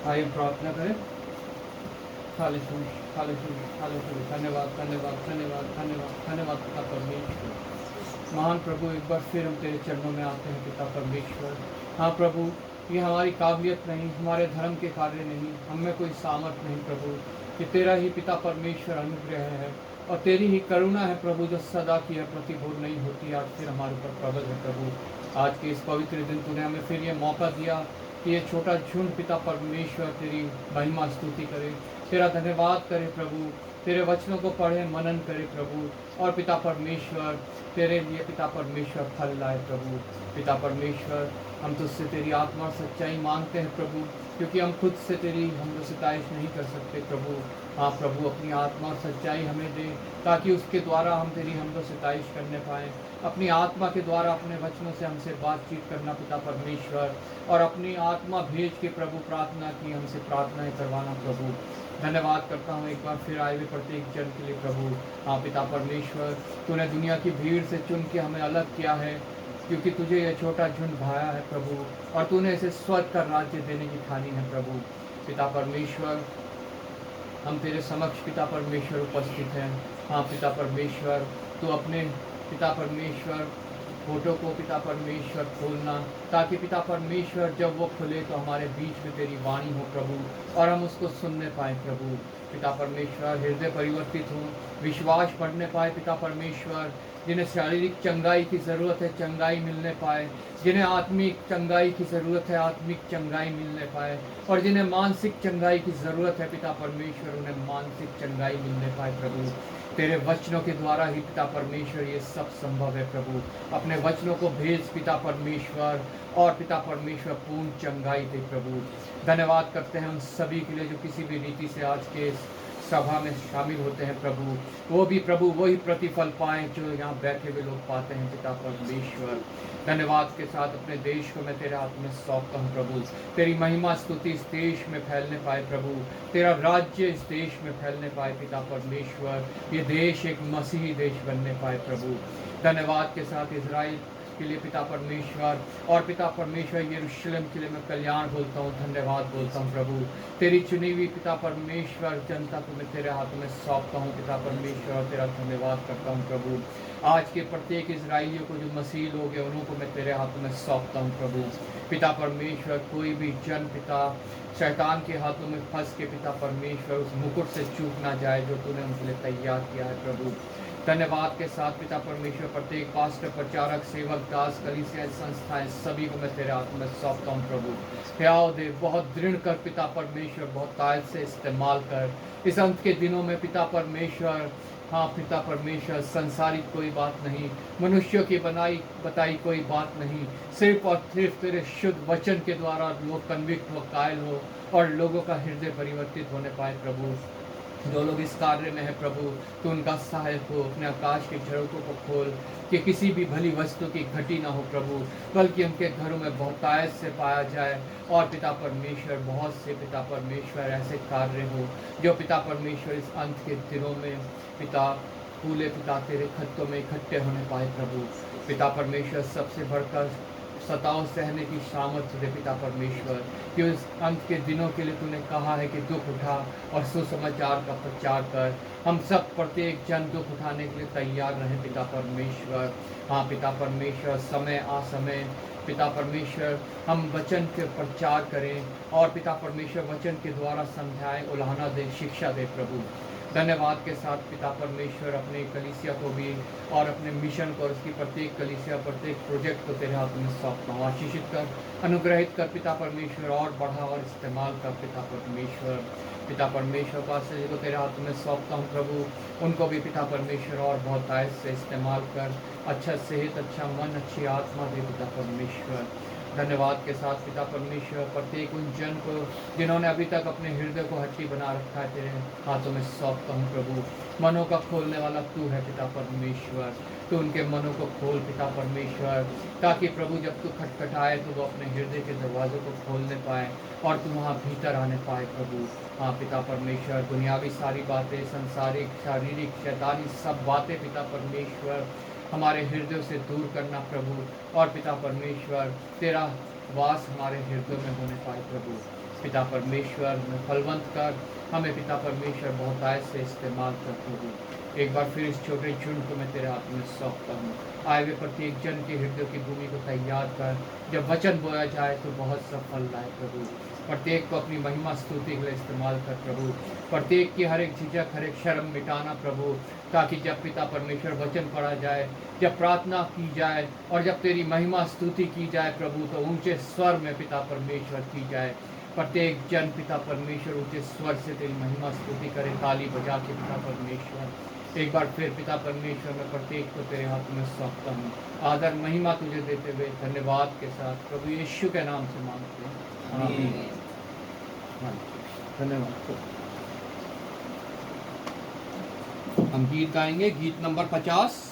आइए प्रार्थना करें। Hallelujah, hallelujah, hallelujah. धन्यवाद, धन्यवाद, धन्यवाद, धन्यवाद, धन्यवाद पिता परमेश्वर। महान प्रभु, एक बार फिर हम तेरे चरणों में आते हैं पिता परमेश्वर। हाँ प्रभु, ये हमारी काबिलियत नहीं, हमारे धर्म के कार्य नहीं, हम में कोई सामर्थ नहीं प्रभु। ये तेरा ही पिता परमेश्वर अनुग्रह है और तेरी ही करुणा है प्रभु, जो सदा की है, प्रतिभूर नहीं होती, आज फिर हमारे ऊपर प्रबल है प्रभु। आज के इस पवित्र दिन तूने हमें फिर ये मौका दिया कि ये छोटा झुंड पिता परमेश्वर तेरी महिमा स्तुति करे, तेरा धन्यवाद करे प्रभु, तेरे वचनों को पढ़े, मनन करे प्रभु, और पिता परमेश्वर तेरे लिए पिता परमेश्वर फल लाए प्रभु। पिता परमेश्वर, हम तुझसे तेरी आत्मा और सच्चाई मांगते हैं प्रभु, क्योंकि हम खुद से तेरी हम सिताइश नहीं कर सकते प्रभु। हाँ प्रभु, अपनी आत्मा और सच्चाई हमें दे, ताकि उसके द्वारा हम तेरी हम सिताइश करने पाएँ। अपनी आत्मा के द्वारा अपने वचनों से हमसे बातचीत करना पिता परमेश्वर, और अपनी आत्मा भेज के प्रभु प्रार्थना की हमसे प्रार्थनाएं करवाना प्रभु। धन्यवाद करता हूँ एक बार फिर आए हुए प्रत्येक जन के लिए प्रभु। हाँ पिता परमेश्वर, तूने दुनिया की भीड़ से चुन के हमें अलग किया है, क्योंकि तुझे यह छोटा झुंड भाया है प्रभु, और तूने इसे स्वर्ग का राज्य देने की ठानी है प्रभु। पिता परमेश्वर, हम तेरे समक्ष पिता परमेश्वर उपस्थित हैं। हाँ पिता परमेश्वर, तू अपने पिता परमेश्वर फोटो को पिता परमेश्वर खोलना, ताकि पिता परमेश्वर जब वो खुले तो हमारे बीच में तेरी वाणी हो प्रभु, और हम उसको सुनने पाए प्रभु। पिता परमेश्वर, हृदय परिवर्तित हो, विश्वास बढ़ने पाए पिता परमेश्वर। जिन्हें शारीरिक चंगाई की ज़रूरत है, चंगाई मिलने पाए। जिन्हें आत्मिक चंगाई की ज़रूरत है, आत्मिक चंगाई मिलने पाए। और जिन्हें मानसिक चंगाई की ज़रूरत है पिता परमेश्वर, उन्हें मानसिक चंगाई मिलने पाए प्रभु। तेरे वचनों के द्वारा ही पिता परमेश्वर ये सब संभव है प्रभु। अपने वचनों को भेज पिता परमेश्वर, और पिता परमेश्वर पूर्ण चंगाई दे प्रभु। धन्यवाद करते हैं उन सभी के लिए जो किसी भी रीति से आज के सभा में शामिल होते हैं प्रभु। वो भी प्रभु वही प्रतिफल पाएं जो यहाँ बैठे हुए लोग पाते हैं पिता परमेश्वर। धन्यवाद के साथ अपने देश को मैं तेरे हाथ में सौंपता हूँ प्रभु। तेरी महिमा स्तुति इस देश में फैलने पाए प्रभु, तेरा राज्य इस देश में फैलने पाए पिता परमेश्वर। ये देश एक मसीही देश बनने पाए प्रभु। धन्यवाद के साथ इजराइल के लिए पिता परमेश्वर, और पिता परमेश्वर यरूशलेम के लिए मैं कल्याण बोलता हूँ, धन्यवाद बोलता हूँ प्रभु। तेरी चुनी हुई पिता परमेश्वर जनता को मैं तेरे हाथों में सौंपता हूँ पिता परमेश्वर, और तेरा धन्यवाद करता हूँ प्रभु। आज के प्रत्येक इजराइलियों को जो मसीह लोग हैं, उनको मैं तेरे हाथों में सौंपता हूँ प्रभु। पिता परमेश्वर, कोई भी जन पिता शैतान के हाथों में फंस के पिता परमेश्वर उस मुकुट से चूक ना जाए जो तूने उनके लिए तैयार किया है प्रभु। धन्यवाद के साथ पिता परमेश्वर, प्रत्येक पास्टर, प्रचारक, सेवक, दास, कलीसिया, संस्थाएं, सभी को मैं तेरे हाथ में सौंपता हूँ प्रभु। प्याओ दे, बहुत दृढ़ कर पिता परमेश्वर, बहुत ताकत से इस्तेमाल कर इस अंत के दिनों में पिता परमेश्वर। हाँ पिता परमेश्वर, संसारिक कोई बात नहीं, मनुष्यों की बताई कोई बात नहीं, सिर्फ और सिर्फ तेरे शुद्ध वचन के द्वारा लोग कन्विक्ट हो, कायल हो, और लोगों का हृदय परिवर्तित होने पाए प्रभु। जो लोग इस कार्य में है प्रभु, तो उनका सहायक हो, अपने आकाश के झरोकों को खोल कि किसी भी भली वस्तु की घटी ना हो प्रभु, बल्कि उनके घरों में बहुतायत से पाया जाए। और पिता परमेश्वर, बहुत से पिता परमेश्वर ऐसे कार्य हो जो पिता परमेश्वर इस अंत के दिनों में पिता फूले पिता तेरे खत्तों में इकट्ठे होने पाए प्रभु। पिता परमेश्वर, सबसे बढ़कर सताव सहने की सामर्थ्य दे पिता परमेश्वर, कि उस अंत के दिनों के लिए तूने कहा है कि दुख उठा और सुसमाचार का प्रचार कर। हम सब प्रत्येक जन दुख उठाने के लिए तैयार रहें पिता परमेश्वर। हाँ पिता परमेश्वर, समय असमय पिता परमेश्वर हम वचन के प्रचार करें, और पिता परमेश्वर वचन के द्वारा समझाएं, उलाहना दे, शिक्षा दे प्रभु। धन्यवाद के साथ पिता परमेश्वर, अपने कलीसिया को भी और अपने मिशन को और उसकी प्रत्येक कलीसिया, प्रत्येक प्रोजेक्ट को तेरे हाथ में सौंपता हूँ। आशीषित कर, अनुग्रहित कर पिता परमेश्वर, और बढ़ा और इस्तेमाल कर पिता परमेश्वर। पिता परमेश्वर, पास्टर को तेरे हाथ में सौंपता हूँ प्रभु, उनको भी पिता परमेश्वर और बहुत आयत से इस्तेमाल कर, अच्छा सेहत, अच्छा मन, अच्छी आत्मा दे पिता परमेश्वर। धन्यवाद के साथ पिता परमेश्वर, प्रत्येक उन जन को जिन्होंने अभी तक अपने हृदय को हट्टी बना रखा है, तेरे हाथों में सौंपता हूँ प्रभु। मनों का खोलने वाला तू है पिता परमेश्वर, तो उनके मनों को खोल पिता परमेश्वर, ताकि प्रभु जब तू खटखटाए तो वो अपने हृदय के दरवाजों को खोलने पाए और तू वहाँ भीतर आने पाए प्रभु। हाँ पिता परमेश्वर, दुनियावी सारी बातें, संसारिक, शारीरिक, शैतानी सब बातें पिता परमेश्वर हमारे हृदय से दूर करना प्रभु। और पिता परमेश्वर, तेरा वास हमारे हृदय में होने पाए प्रभु। पिता परमेश्वर में फलवंत कर, हमें पिता परमेश्वर बहुतायत से इस्तेमाल कर प्रभु। एक बार फिर इस छोटे झुंड को मैं तेरे हाथ में सौंपता हूँ। आए हुए प्रत्येक जन के हृदय की भूमि को तैयार कर, जब वचन बोया जाए तो बहुत सफल लाए प्रभु। प्रत्येक को अपनी महिमा स्तुति के लिए इस्तेमाल कर प्रभु। प्रत्येक की हर एक झिझक, हर एक शर्म मिटाना प्रभु, ताकि जब पिता परमेश्वर वचन पढ़ा जाए, जब प्रार्थना की जाए और जब तेरी महिमा स्तुति की जाए प्रभु, तो ऊंचे स्वर में पिता परमेश्वर की जाए। प्रत्येक जन पिता परमेश्वर ऊंचे स्वर से तेरी महिमा स्तुति करे, ताली बजा के पिता परमेश्वर। एक बार फिर पिता परमेश्वर मैं प्रत्येक को तेरे हाथ में सौंपता हूँ। आदर महिमा तुझे देते हुए धन्यवाद के साथ प्रभु यीशु के नाम से मांगते हैं, आमीन। धन्यवाद। हम गीत गाएंगे, गीत नंबर 50।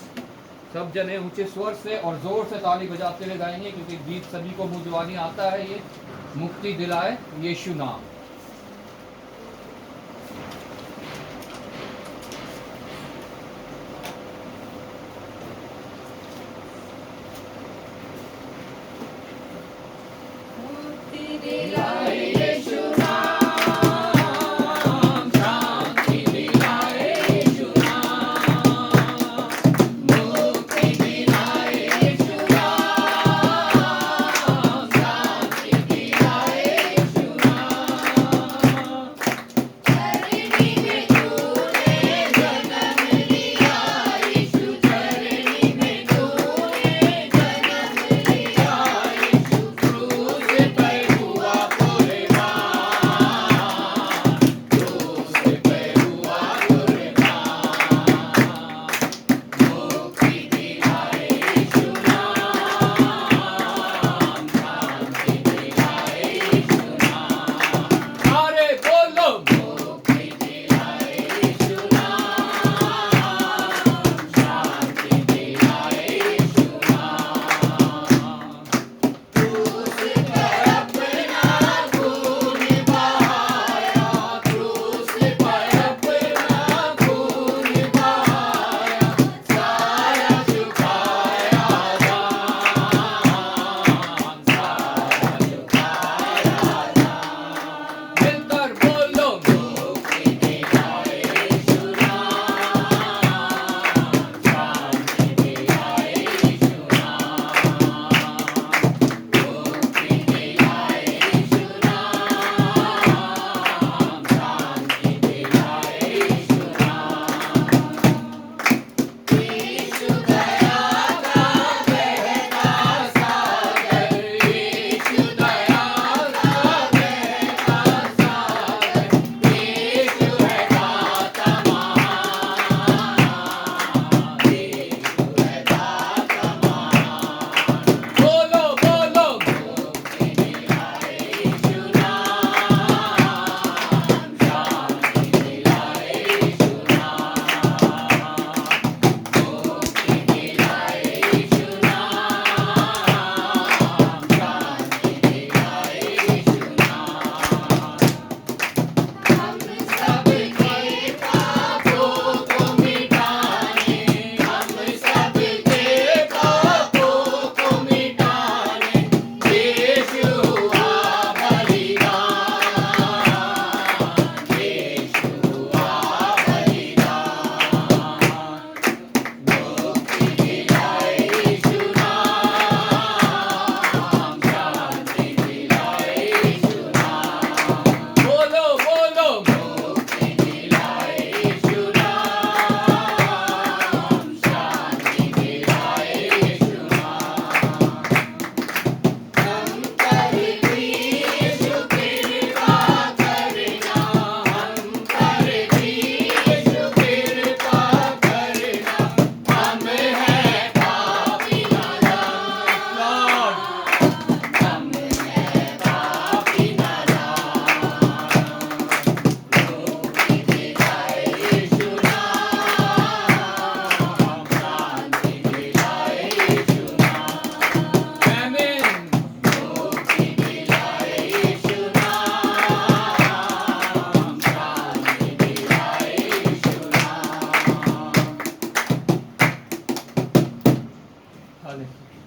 सब जने ऊंचे स्वर से और जोर से ताली बजाते हुए गाएंगे, क्योंकि गीत सभी को मुंह जुबानी आता है। ये मुक्ति दिलाए यीशु नाम। मुक्ति दिलाए यीशु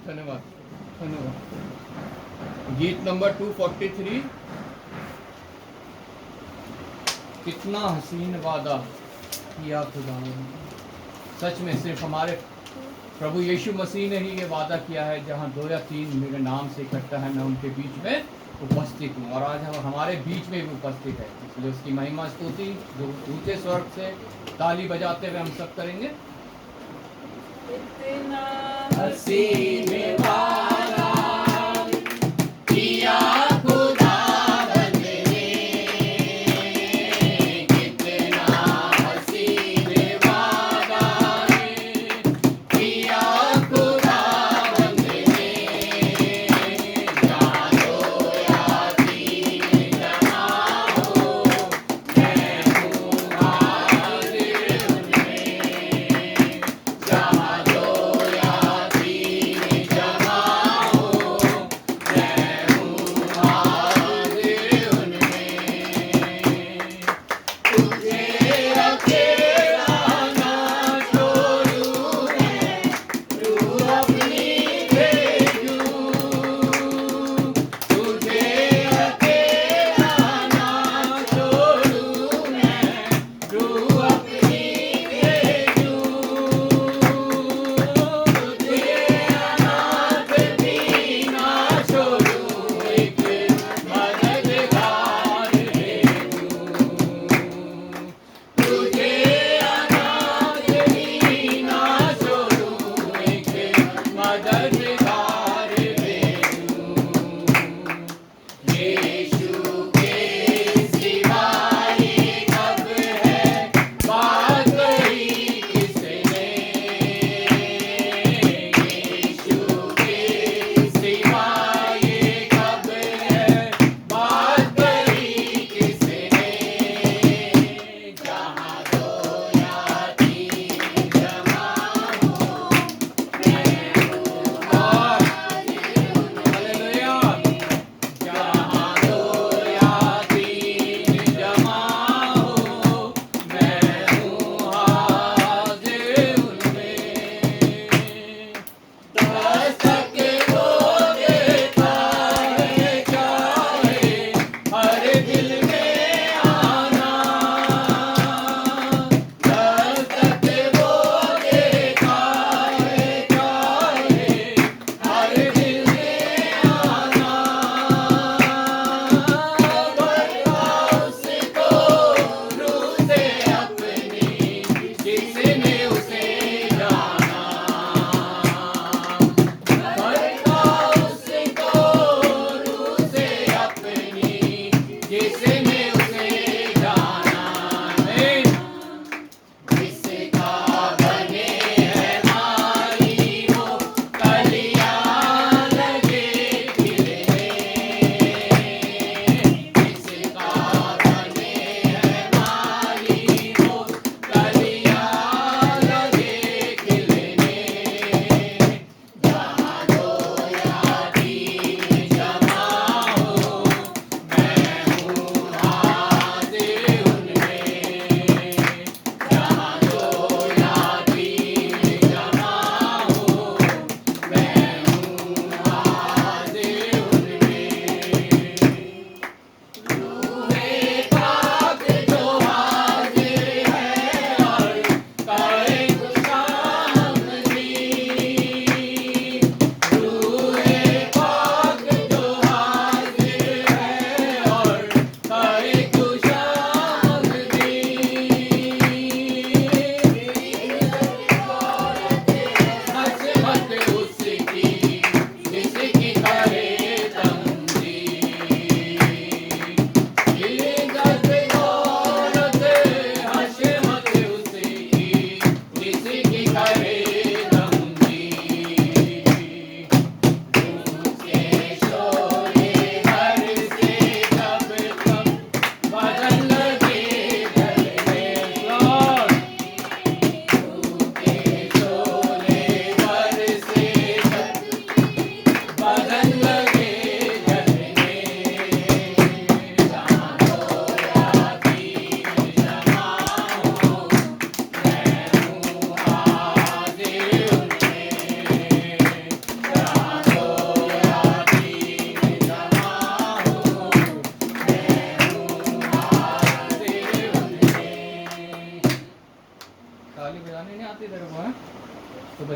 धन्यवाद। गीत नंबर 243, कितना हसीन वादा किया खुदा ने। सच में सिर्फ हमारे प्रभु यीशु मसीह ने ही ये वादा किया है, जहाँ 2 या 3 मेरे नाम से इकट्ठा है, मैं उनके बीच में उपस्थित हूँ। और आज हम हमारे बीच में भी उपस्थित है, इसलिए उसकी महिमा स्तुति जो ऊंचे स्वर से ताली बजाते हुए हम सब करेंगे। इतना हसीन वादा किया खुदावंद ने, कितना हसीन वादा किया खुदावंद ने। जहाँ 2 या 3 जमा हो, मैं हूँ हाजिर उनमें। जहाँ 2 या 3 जमा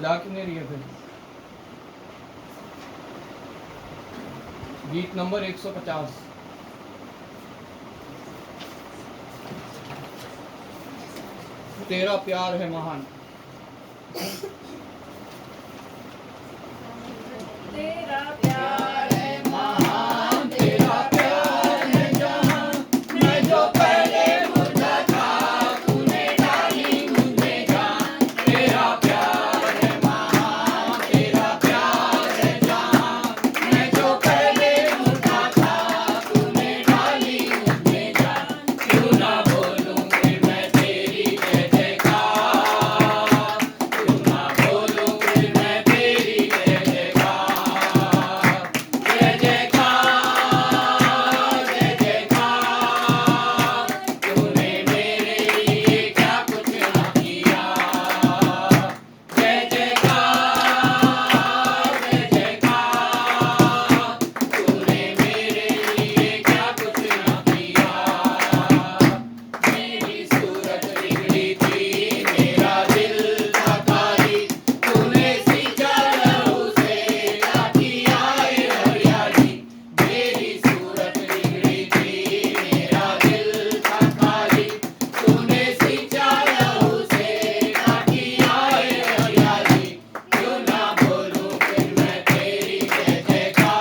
बजा क्यों नहीं रही है फिर? गीत नंबर 150। तेरा प्यार है महान। तेरा प्यार है महान, तेरा प्यार है जहां, मैं जो पहले मुर्दा था तूने डाली मुझे जान। तेरा प्यार है महान, तेरा प्यार है जहां, मैं जो पहले मुर्दा था तूने डाली मुझे जान। क्यों ना बोलूं फिर मैं तेरी जय जयकार, क्यों ना बोलूं फिर मैं तेरी जय जयकार। जय जयकार, जय जयकार, तूने मेरे लिए क्या कुछ ना किया। जय जयकार, जय जयकार, तूने मेरे लिए क्या कुछ ना किया। मेरी सूरत बिगड़ी थी, मेरा दिल था खाली, तूने सींचा लहू से काटी आए हरियाली। मेरी सूरत बिगड़ी थी, मेरा दिल था खाली, तूने सींचा लहू से काटी आए हरियाली। क्यों ना बोलूं फिर मैं तेरी जय जयकार,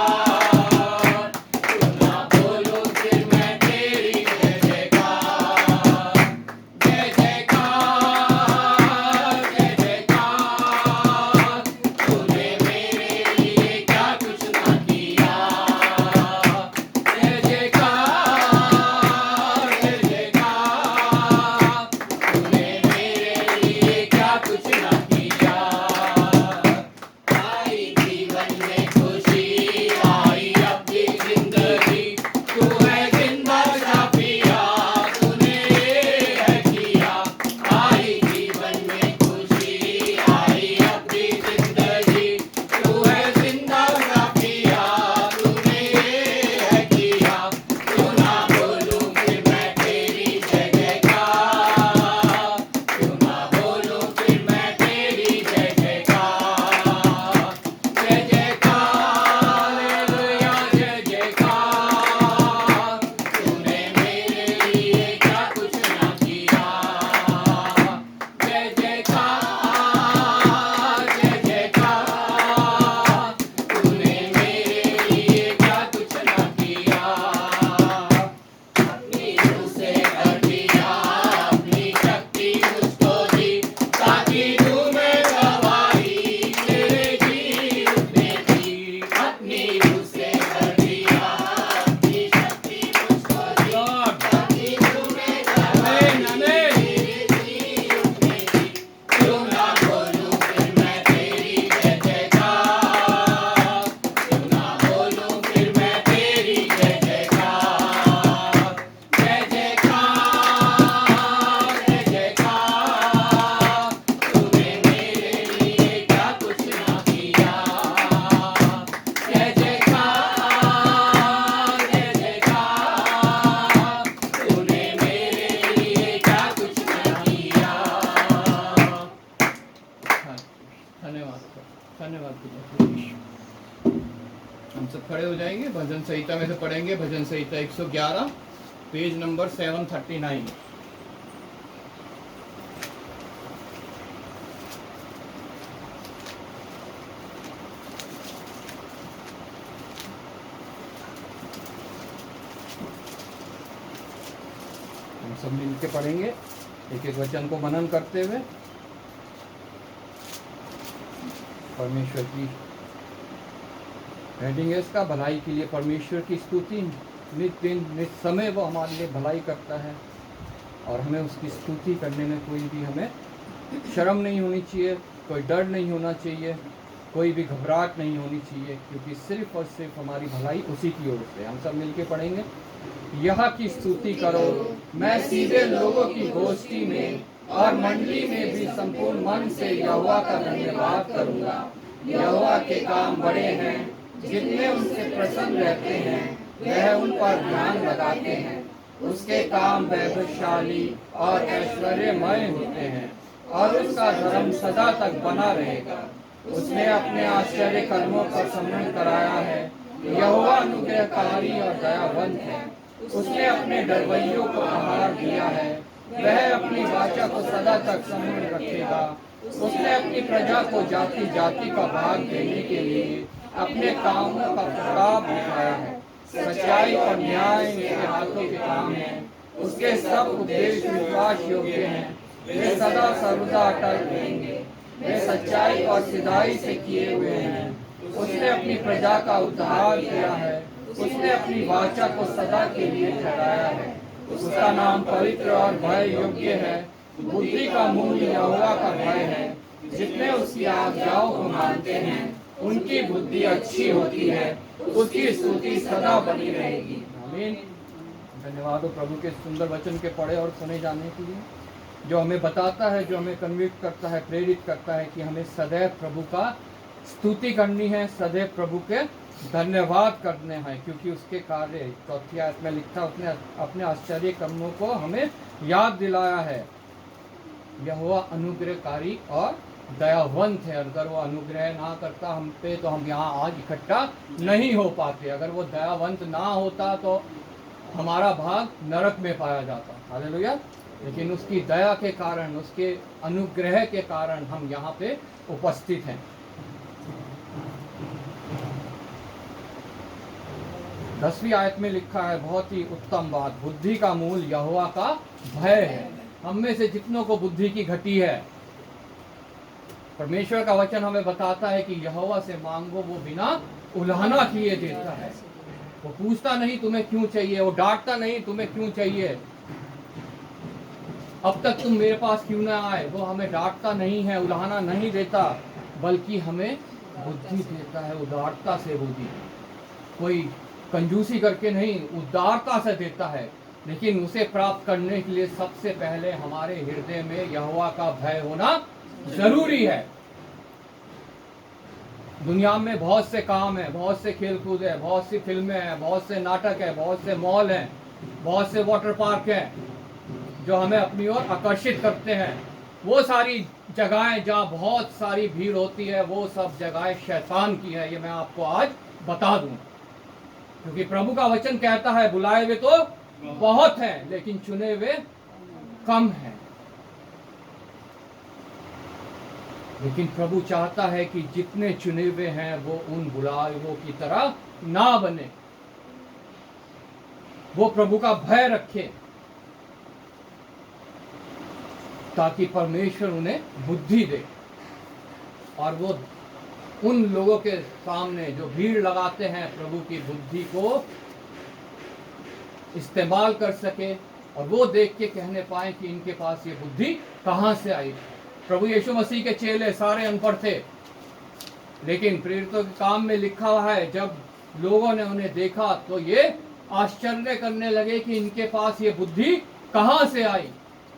क्यों ना बोलूं फिर मैं तेरी जय जयकार। जय जयकार, जय जयकार, तूने मेरे लिए क्या कुछ ना किया। जय जयकार, जय जयकार, तूने मेरे लिए क्या कुछ ना किया। आई जीवन में खुशी, आई अब भी जिंदगी, तू है जिंदा शाफिया, तूने ये है किया। आई जीवन में खुशी, आई अब भी जिंदगी, तू है जिंदा शाफिया, तूने ये है किया। क्यों ना बोलूं फिर मैं तेरी जय जयकार, क्यों ना बोलूं फिर मैं तेरी जय जयकार। जय जयकार, हालेलुया, जय जयकार, तूने मेरे लिए क्या कुछ ना किया। जय जयकार, जय जयकार, तूने मेरे लिए क्या कुछ ना किया। अपनी रूह से कर दिया, अपनी शक्ति मुझको दी, ताकि तू में गवाही तेरे जी उठने की। अपनी रूह से कर दिया, अपनी शक्ति मुझको दी, ताकि तू में गवाही तेरे जी उठने की। क्यों ना बोलूं फिर मैं तेरी जय जयकार, क्यों ना बोलूं फिर मैं तेरी जय जयकार। जय जयकार, जय जयकार, तूने मेरे लिए क्या कुछ ना किया। जय जयकार, जय जयकार, तूने मेरे लिए क्या कुछ ना किया। धन्यवाद सर, धन्यवाद। हम सब खड़े हो जाएंगे, भजन संहिता में से पढ़ेंगे। भजन संहिता 111, पेज नंबर 739। हम सब मिलके पढ़ेंगे, एक एक वचन को मनन करते हुए। परमेश्वर की हेडिंग है इसका, भलाई के लिए परमेश्वर की स्तुति। नित दिन नित समय वो हमारे लिए भलाई करता है, और हमें उसकी स्तुति करने में कोई भी हमें शर्म नहीं होनी चाहिए, कोई डर नहीं होना चाहिए, कोई भी घबराहट नहीं होनी चाहिए, क्योंकि सिर्फ और सिर्फ हमारी भलाई उसी की ओर से। हम सब मिलके पढ़ेंगे। यह की स्तुति करो, मैं सीधे लोगों की गोष्ठी में और मंडली में भी संपूर्ण मन से यहोवा का धन्यवाद करूंगा। यहोवा के काम बड़े हैं, जितने उनसे प्रसन्न रहते हैं वह उन पर ध्यान लगाते हैं। उसके काम वैभवशाली और ऐश्वर्यमय होते हैं, और उसका धर्म सदा तक बना रहेगा। उसने अपने आश्चर्य कर्मों का स्मरण कराया है। यहोवा अनुग्रहकारी और दयावंत है। उसने अपने डरवैयों को आहार दिया है। वह अपनी वाचा को सदा तक समूल रखेगा। उसने अपनी प्रजा को जाति जाति का भाग देने के लिए अपने कामों का प्रताप दिखाया है। सच्चाई और न्याय उसके हाथों के काम हैं। उसके सब उपदेश विश्वास योग्य हैं। वे सदा सर्वदा अटल रहेंगे। वे सच्चाई और सिधाई से किए हुए हैं। उसने अपनी प्रजा का उद्धार किया है। उसने अपनी वाचा को सदा के लिए ठहराया है। उसका नाम पवित्र और भय योग्य है। बुद्धि का मूल यहोवा का भय है। जितने उसकी आज्ञाओं को मानते हैं उनकी बुद्धि अच्छी होती है। उसकी स्तुति सदा बनी रहेगी। आमीन। धन्यवाद हो प्रभु के सुंदर वचन के पढ़े और सुने जाने के लिए, जो हमें बताता है, जो हमें कन्विक्ट करता है, प्रेरित करता है कि हमें सदैव प्रभु का स्तुति करनी है, सदैव प्रभु के धन्यवाद करने हैं, क्योंकि उसके कार्य 4 आयत में लिखा, उसने अपने आश्चर्य कर्मों को हमें याद दिलाया है। यहोवा अनुग्रहकारी और दयावंत है। अगर वो अनुग्रह ना करता हम पे तो हम यहाँ आज इकट्ठा नहीं हो पाते। अगर वो दयावंत ना होता तो हमारा भाग नरक में पाया जाता। हालेलुया। लेकिन उसकी दया के कारण, उसके अनुग्रह के कारण हम यहाँ पे उपस्थित हैं। 10वीं आयत में लिखा है बहुत ही उत्तम बात, बुद्धि का मूल यहोवा का भय है। हम में से जितनों को बुद्धि की घटी है, परमेश्वर का वचन हमें बताता है कि यहोवा से मांगो, वो बिना उल्हाना किए देता है। वो पूछता नहीं तुम्हें क्यों चाहिए, वो डांटता नहीं तुम्हें क्यों चाहिए, अब तक तुम मेरे पास क्यों ना आए। वो हमें डांटता नहीं है, उल्हाना नहीं देता, बल्कि हमें बुद्धि देता है, उदारता से बुद्धि। कोई कंजूसी करके नहीं, उदारता से देता है। लेकिन उसे प्राप्त करने के लिए सबसे पहले हमारे हृदय में यहोवा का भय होना जरूरी है। दुनिया में बहुत से काम है, बहुत से खेल कूद है, बहुत सी फिल्में हैं, बहुत से नाटक है, बहुत से मॉल हैं, बहुत से वाटर पार्क हैं जो हमें अपनी ओर आकर्षित करते हैं। वो सारी जगहें जहाँ बहुत सारी भीड़ होती है, वो सब जगहें शैतान की है। ये मैं आपको आज बता दूं, क्योंकि प्रभु का वचन कहता है बुलाए हुए तो बहुत हैं, लेकिन चुने हुए कम हैं। लेकिन प्रभु चाहता है कि जितने चुने हुए हैं वो उन बुलाए हुओं की तरह ना बने, वो प्रभु का भय रखे, ताकि परमेश्वर उन्हें बुद्धि दे और वो उन लोगों के सामने जो भीड़ लगाते हैं प्रभु की बुद्धि को इस्तेमाल कर सके, और वो देख के कहने पाए कि इनके पास ये बुद्धि कहां से आई। प्रभु यीशु मसीह के चेले सारे अनपढ़ थे, लेकिन प्रेरितों के काम में लिखा हुआ है जब लोगों ने उन्हें देखा तो ये आश्चर्य करने लगे कि इनके पास ये बुद्धि कहां से आई।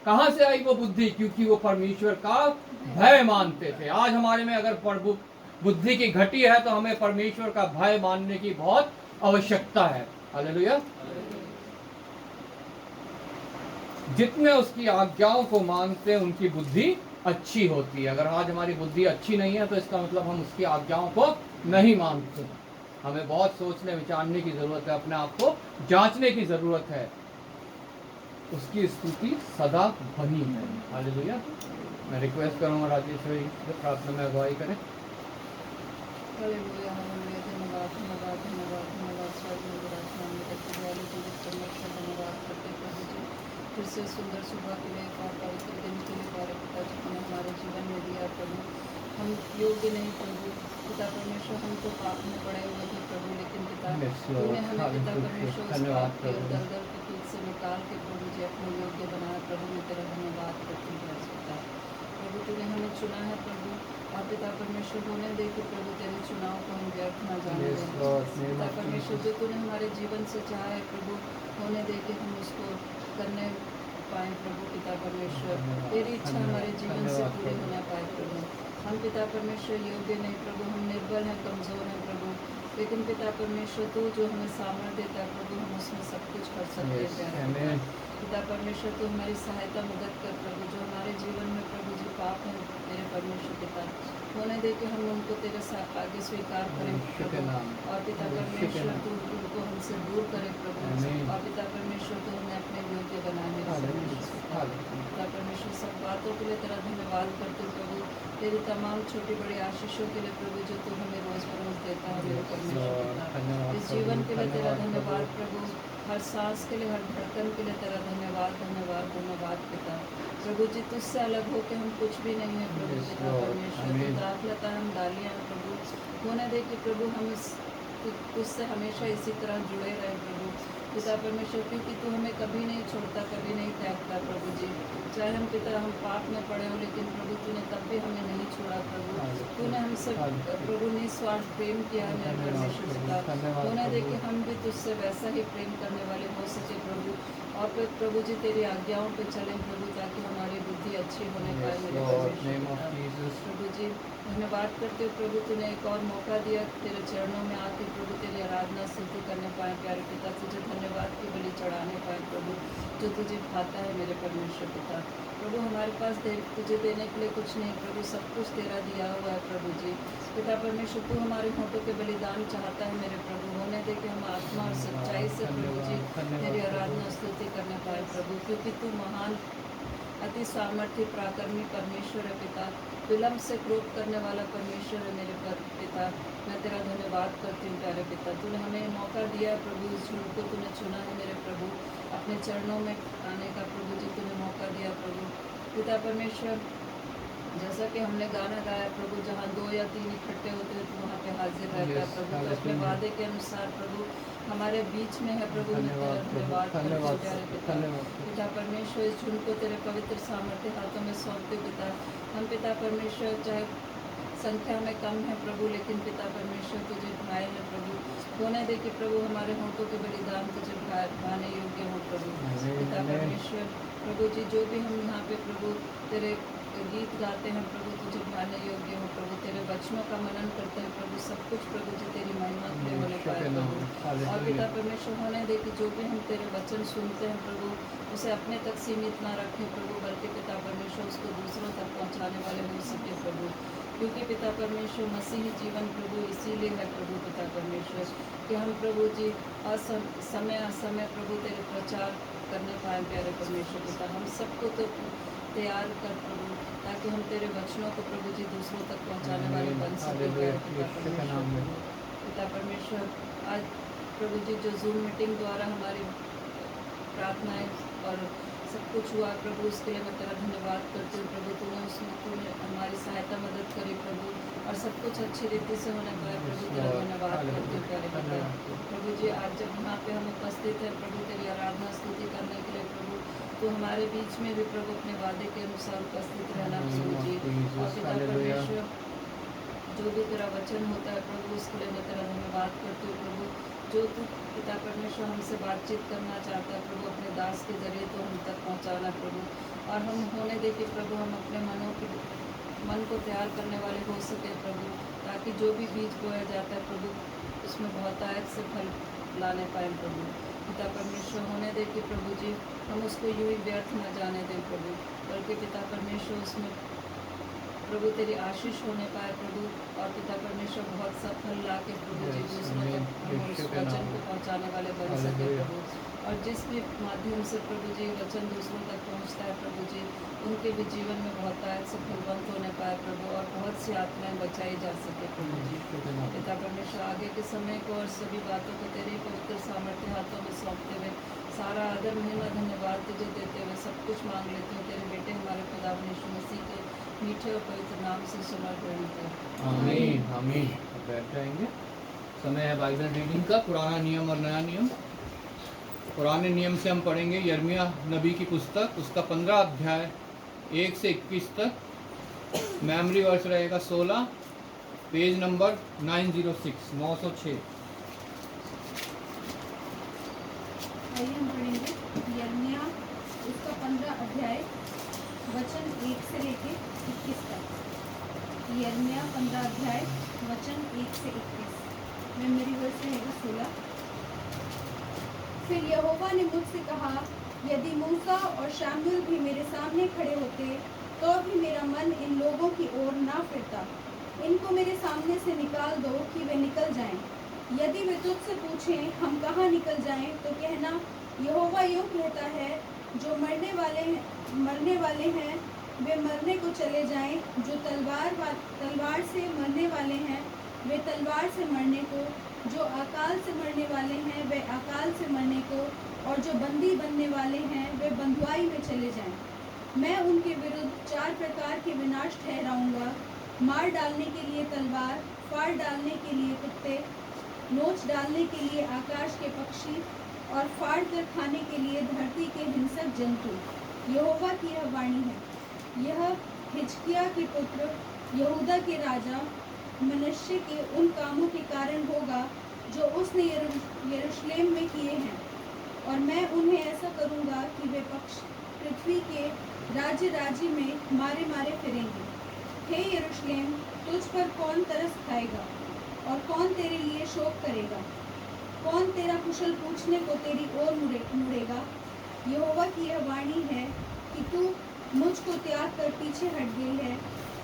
कहां से आई वो बुद्धि? क्योंकि वो परमेश्वर का भय मानते थे। आज हमारे में अगर प्रभु बुद्धि की घटी है तो हमें परमेश्वर का भय मानने की बहुत आवश्यकता है। हालेलुया। जितने उसकी आज्ञाओं को मानते हैं उनकी बुद्धि अच्छी होती है। अगर आज हमारी बुद्धि अच्छी नहीं है तो इसका मतलब हम उसकी आज्ञाओं को नहीं मानते। हमें बहुत सोचने विचारने की जरूरत है, अपने आप को जांचने की जरूरत है। उसकी स्तुति सदा बनी है। हालेलुया। मैं रिक्वेस्ट करूंगा राजेश्वरी से प्रार्थना में अगुवाई करें। Hallelujah, hallelujah. धन्यवाद, धन्यवाद, धन्यवाद, धन्यवाद। स्वर्ग में विराजमान करते वाले जीवित परमेश्वर, धन्यवाद करते प्रभु जी फिर से सुंदर सुबह के लिए, और पवित्र दिन के लिए प्यारे पिता जी ने हमारे जीवन में दिया प्रभु। हम योग्य नहीं प्रभु पिता परमेश्वर, हम तो पाप में पड़े हुए थे प्रभु, लेकिन पिता तूने हमें पिता परमेश्वर उस पाप के दलदल के कीट से निकाल के प्रभु जी अपने योग्य बनाया प्रभु। मैं तेरा धन्यवाद करती हूँ पिता। प्रभु तूने हमें चुना है प्रभु, और पिता परमेश्वर होने दे कि प्रभु तेरे चुनाव को हम व्यर्थ न जाने दें। पिता परमेश्वर जो तूने हमारे जीवन से चाहा है प्रभु, होने दे कि हम उसको करने पाए प्रभु। पिता परमेश्वर तेरी इच्छा हमारे जीवन से पूरी होना पाए प्रभु। हम पिता परमेश्वर योग्य नहीं प्रभु, हम निर्बल हैं, कमज़ोर हैं प्रभु, लेकिन पिता परमेश्वर तू जो हमें सामर्थ्य देता है प्रभु, हम उसमें सब कुछ कर सकते हैं। पिता परमेश्वर तू हमारी सहायता मदद कर प्रभु, जो हमारे जीवन में प्रभु जी पाप है मेरे परमेश्वर पिता होने दे कि हम उनको तेरे साथ आगे स्वीकार करें यीशु के प्रभु। नाम और पिता यीशु के परमेश्वर नाम। तू उनको हमसे दूर करे प्रभु। आमीन। और पिता परमेश्वर तू हमें अपने योग्य बनाए मेरे परमेश्वर पिता। हालेलुया। पिता परमेश्वर सब बातों के लिए तेरा धन्यवाद करते हो प्रभु। तेरी तमाम छोटी बड़ी आशीषों के लिए प्रभु जो तू हमें रोज बरोज देता है मेरे परमेश्वर पिता। धन्यवाद इस प्रभु, जीवन के लिए तेरा धन्यवाद धन्यवाद प्रभु। प्रभु। हर सांस के लिए, हर धड़कन के लिए तेरा धन्यवाद धन्यवाद धन्यवाद पिता। प्रभु जी तुझसे अलग हो के हम कुछ भी नहीं है प्रभु Yes, पिता Lord. परमेश्वर। तू आमीन। दाखलता हम डालियाँ हैं प्रभु। होने दे कि प्रभु हम इस तुझसे हमेशा इसी तरह जुड़े रहे प्रभु पिता परमेश्वर, क्योंकि तू हमें कभी नहीं छोड़ता, कभी नहीं त्यागता प्रभु जी। चाहे हम पिता हम पाप में पड़े हो, लेकिन प्रभु तूने तब भी हमें नहीं छोड़ा प्रभु। तूने हमसे प्रभु निस्वार्थ प्रेम किया है मेरे परमेश्वर पिता। होने दे कि हम भी तुझसे वैसा ही प्रेम करने वाले हो सके प्रभु। और फिर प्रभु जी तेरी आज्ञाओं पे चलें प्रभु, ताकि हमारी बुद्धि अच्छी होने पाए Yes, मेरे Lord. परमेश्वर Name of पिता। Jesus. प्रभु जी धन्यवाद करते हो प्रभु, तूने एक और मौका दिया तेरे चरणों में आके प्रभु तेरी आराधना स्तुति करने पाए प्यारे पिता। तुझे धन्यवाद की बलि चढ़ाने पाए प्रभु, जो तुझे भाता है मेरे परमेश्वर पिता। प्रभु हमारे पास तुझे देने के लिए कुछ नहीं प्रभु, सब कुछ तेरा दिया हुआ है प्रभु जी। पिता परमेश्वर तू हमारे होठों के बलिदान चाहता है मेरे प्रभु। होने दे कि हम आत्मा और सच्चाई से प्रभु जी तेरी आराधना स्तुति करने पाए प्रभु, क्योंकि तू महान अति सामर्थ्य पराक्रमी परमेश्वर है पिता। विलम्ब से क्रोध करने वाला परमेश्वर है मेरे पिता। मैं तेरा धन्यवाद करती हूँ प्यारे पिता। तूने हमें मौका दिया प्रभु, इस झूठ को तूने चुना है मेरे प्रभु, अपने चरणों में आने का प्रभु जी तूने मौका दिया प्रभु पिता परमेश्वर। जैसा कि हमने गाना गाया प्रभु, जहाँ 2 या 3 इकट्ठे होते हैं तो वहाँ पे हाजिर रहता है Yes, प्रभु। तो अपने hallelujah. वादे के अनुसार प्रभु हमारे बीच में है प्रभु। मैं तेरा धन्यवाद प्रभु, धन्यवाद करती हूँ धन्यवाद प्यारे प्रभु, पिता। धन्यवाद प्रभु। पिता परमेश्वर इस झुंड को तेरे पवित्र सामर्थ्य हाथों में सौंपते पिता। हम पिता परमेश्वर चाहे संख्या में कम है प्रभु, लेकिन पिता परमेश्वर तुझे भाई है प्रभु। होने दे कि प्रभु हमारे होठों के बलिदान तुझे भाने योग्य हो प्रभु पिता परमेश्वर। प्रभु जी जो भी हम यहाँ पे प्रभु तेरे गीत गाते हैं प्रभु, तुझे भाने योग्य हो प्रभु। तेरे वचनों का मनन करते हैं प्रभु, सब कुछ प्रभु जी तेरी महिमा के लिए होने पाए प्रभु। और पिता परमेश्वर होने दे कि जो भी हम तेरे वचन सुनते हैं प्रभु, उसे अपने तक सीमित ना रखें प्रभु, बल्कि पिता परमेश्वर उसको दूसरों तक पहुँचाने वाले हो सके प्रभु। क्योंकि पिता परमेश्वर मसीही जीवन प्रभु इसीलिए है प्रभु पिता परमेश्वर, कि हम प्रभु जी समय असमय प्रभु तेरे प्रचार करने पाए प्यारे परमेश्वर पिता। हम सबको तो तैयार कर प्रभु, ताकि हम तेरे वचनों को प्रभु जी दूसरों तक पहुंचाने वाले बन सके प्यारे पिता परमेश्वर। पिता परमेश्वर आज प्रभु जी जो जूम मीटिंग द्वारा हमारी प्रार्थनाएं और सब कुछ हुआ प्रभु, उसके लिए मैं तेरा धन्यवाद करती हूँ प्रभु। तूने हमारी सहायता मदद करी प्रभु, और सब कुछ अच्छी रीति से होने पाए प्रभु। तेरा धन्यवाद करती हूँ प्यारे पिता। प्रभु जी आज जब यहाँ पे हम उपस्थित हैं प्रभु तेरी आराधना स्तुति करने के लिए प्रभु, तो हमारे बीच में भी प्रभु अपने वादे के अनुसार उपस्थित रहना प्रभु जी। और पिता परमेश्वर जो भी तेरा वचन होता है प्रभु, उसके लिए मैं तेरा धन्यवाद करती हूँ प्रभु। जो तू पिता परमेश्वर हमसे बातचीत करना चाहता है प्रभु अपने दास के जरिए, तो हम तक पहुँचाना प्रभु। और हम होने दे कि प्रभु हम अपने मन को तैयार करने वाले हो सके प्रभु, ताकि जो भी बीज बोया जाता है प्रभु उसमें बहुतायत से फल लाने पाए प्रभु पिता परमेश्वर। होने दे कि प्रभु जी हम उसको यूँ ही व्यर्थ न जाने दें प्रभु, बल्कि पिता परमेश्वर उसमें प्रभु तेरी आशीष होने पाए प्रभु। और पिता परमेश्वर बहुत सा फल ला के प्रभु जी दूसरों तक हम उस वचन को पहुँचाने वाले बन सके प्रभु। और जिस भी माध्यम से प्रभु जी वचन दूसरों तक पहुँचता है प्रभु जी, उनके भी जीवन में बहुतायत से फलवंत होने पाए प्रभु, और बहुत सी आत्माएं बचाई जा सके प्रभु जी। पिता परमेश्वर आगे के समय को और सभी बातों को तेरे पवित्र सामर्थ्य हाथों में सौंपते हुए सारा आदर महिमा धन्यवाद तुझे देते हुए सब कुछ मांग लेते हैं तेरे बेटे हमारे खुदा यीशु मसीह के मीठे और पवित्र नाम से सुना ग्रहण कर आमीन आमीन। बैठ जाएंगे। समय है बाइबल रीडिंग का, पुराना नियम और नया नियम। पुराने नियम से हम पढ़ेंगे यिर्मयाह नबी की पुस्तक, उसका 15 अध्याय 1 से 21 तक। मेमोरी वर्स रहेगा 16, पेज नंबर 906 906। आइए हम पढ़ेंगे यिर्मयाह उसका 15 अध्याय वचन 1 से लेके 21 तक। यिर्मयाह 15 अध्याय वचन 1 से 21 में मेरी वर्ष रहेगा 16। फिर यहोवा ने मुझसे कहा, यदि मूसा और शामुएल भी मेरे सामने खड़े होते तो भी मेरा मन इन लोगों की ओर ना फिरता, इनको मेरे सामने से निकाल दो कि वे निकल जाएं। यदि वे तुझसे पूछें हम कहाँ निकल जाएं, तो कहना यहोवा यूँ कहता है, जो मरने वाले हैं वे मरने को चले जाएं, जो तलवार से मरने वाले हैं वे तलवार से मरने को, जो अकाल से मरने वाले हैं वे अकाल से मरने को, और जो बंदी बनने वाले हैं वे बंधुआई में चले जाएं। मैं उनके विरुद्ध 4 प्रकार के विनाश ठहराऊंगा, मार डालने के लिए तलवार, फाड़ डालने के लिए कुत्ते, नोच डालने के लिए आकाश के पक्षी, और फाड़ कर खाने के लिए धरती के हिंसक जंतु। यहोवा की यह वाणी है। यह हिजकिय्याह के पुत्र यहूदा के राजा मनश्शे के उन कामों के कारण होगा जो उसने यरूशलेम में किए हैं, और मैं उन्हें ऐसा करूंगा कि वे पृथ्वी के राज्य में मारे मारे फिरेंगे। हे यरूशलेम, तुझ पर कौन तरस खाएगा और कौन तेरे लिए शोक करेगा? कौन तेरा कुशल पूछने को तेरी ओर मुड़ेगा? यहोवा की यह वाणी है कि तू मुझको त्याग कर पीछे हट गई है,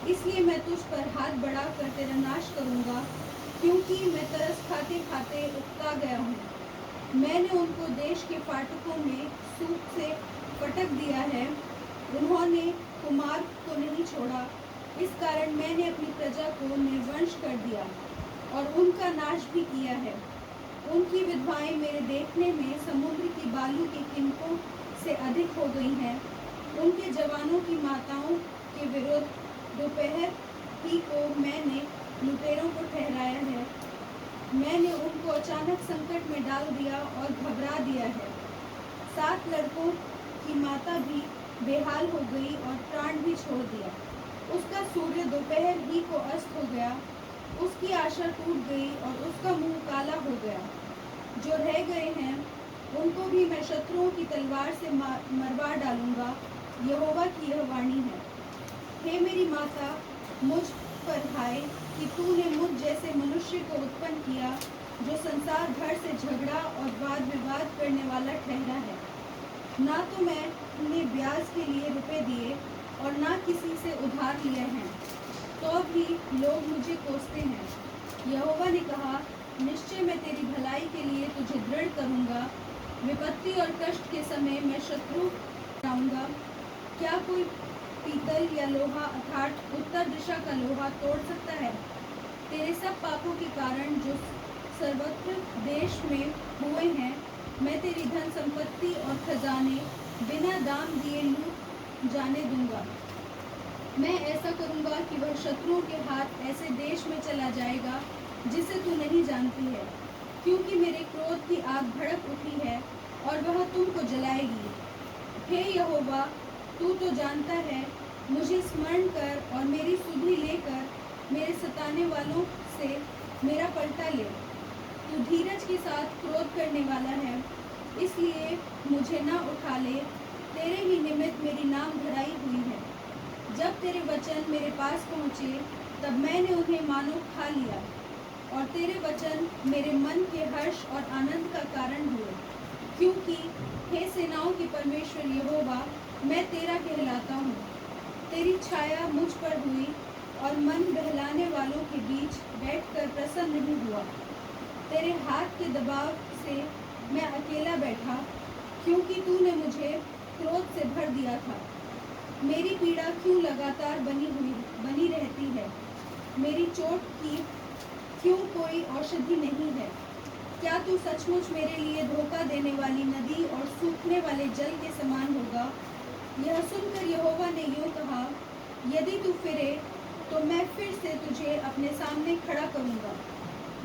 इसलिए मैं तुझ पर हाथ बढ़ाकर तेरा नाश करूंगा, क्योंकि मैं तरस खाते खाते उकता गया हूँ। मैंने उनको देश के फाटकों में सूत से फटक दिया है, उन्होंने कुमार को नहीं छोड़ा। इस कारण मैंने अपनी प्रजा को निर्वंश कर दिया और उनका नाश भी किया है। उनकी विधवाएं मेरे देखने में समुद्र की बालू की कीमतों से अधिक हो गई हैं। उनके जवानों की माताओं के विरुद्ध दोपहर ही को मैंने लुटेरों को ठहराया है। मैंने उनको अचानक संकट में डाल दिया और घबरा दिया है। 7 लड़कों की माता भी बेहाल हो गई और प्राण भी छोड़ दिया। उसका सूर्य दोपहर ही को अस्त हो गया, उसकी आशा टूट गई और उसका मुंह काला हो गया। जो रह गए हैं उनको भी मैं शत्रुओं की तलवार से मरवा डालूंगा। यहोवा की यह वाणी है। हे मेरी माता, मुझ पर हाय कि तूने मुझ जैसे मनुष्य को उत्पन्न किया, जो संसार भर से झगड़ा और वाद विवाद करने वाला ठहरा है। ना तो मैंने ब्याज के लिए रुपए दिए और ना किसी से उधार लिए हैं, तो भी लोग मुझे कोसते हैं। यहोवा ने कहा, निश्चय मैं तेरी भलाई के लिए तुझे दृढ़ करूंगा। विपत्ति और कष्ट के समय मैं शत्रु बनाऊंगा। क्या कोई पीतल या लोहा अर्थात उत्तर दिशा का लोहा तोड़ सकता है? तेरे सब पापों के कारण जो सर्वत्र देश में हुए हैं, मैं तेरी धन संपत्ति और खजाने बिना दाम दिए लूट जाने दूंगा। मैं ऐसा करूंगा कि वह शत्रुओं के हाथ ऐसे देश में चला जाएगा जिसे तू नहीं जानती है, क्योंकि मेरे क्रोध की आग भड़क उठी है और वह तुमको जलाएगी। हे यहोवा, तू तो जानता है। मुझे स्मरण कर और मेरी सुधि लेकर मेरे सताने वालों से मेरा पलटा ले। तू धीरज के साथ क्रोध करने वाला है, इसलिए मुझे ना उठा ले। तेरे ही निमित्त मेरी नाम धराई हुई है। जब तेरे वचन मेरे पास पहुँचे, तब मैंने उन्हें मानो खा लिया, और तेरे वचन मेरे मन के हर्ष और आनंद का कारण हुए। क्योंकि हे सेनाओं के परमेश्वर यहोवा, मैं तेरा कहलाता हूँ। तेरी छाया मुझ पर हुई और मन बहलाने वालों के बीच बैठकर प्रसन्न नहीं हुआ। तेरे हाथ के दबाव से मैं अकेला बैठा, क्योंकि तूने मुझे क्रोध से भर दिया था। मेरी पीड़ा क्यों लगातार बनी रहती है? मेरी चोट की क्यों कोई औषधि नहीं है? क्या तू सचमुच मेरे लिए धोखा देने वाली नदी और सूखने वाले जल के समान होगा? यह सुनकर यहोवा ने यूँ कहा, यदि तू फिरे तो मैं फिर से तुझे अपने सामने खड़ा करूँगा।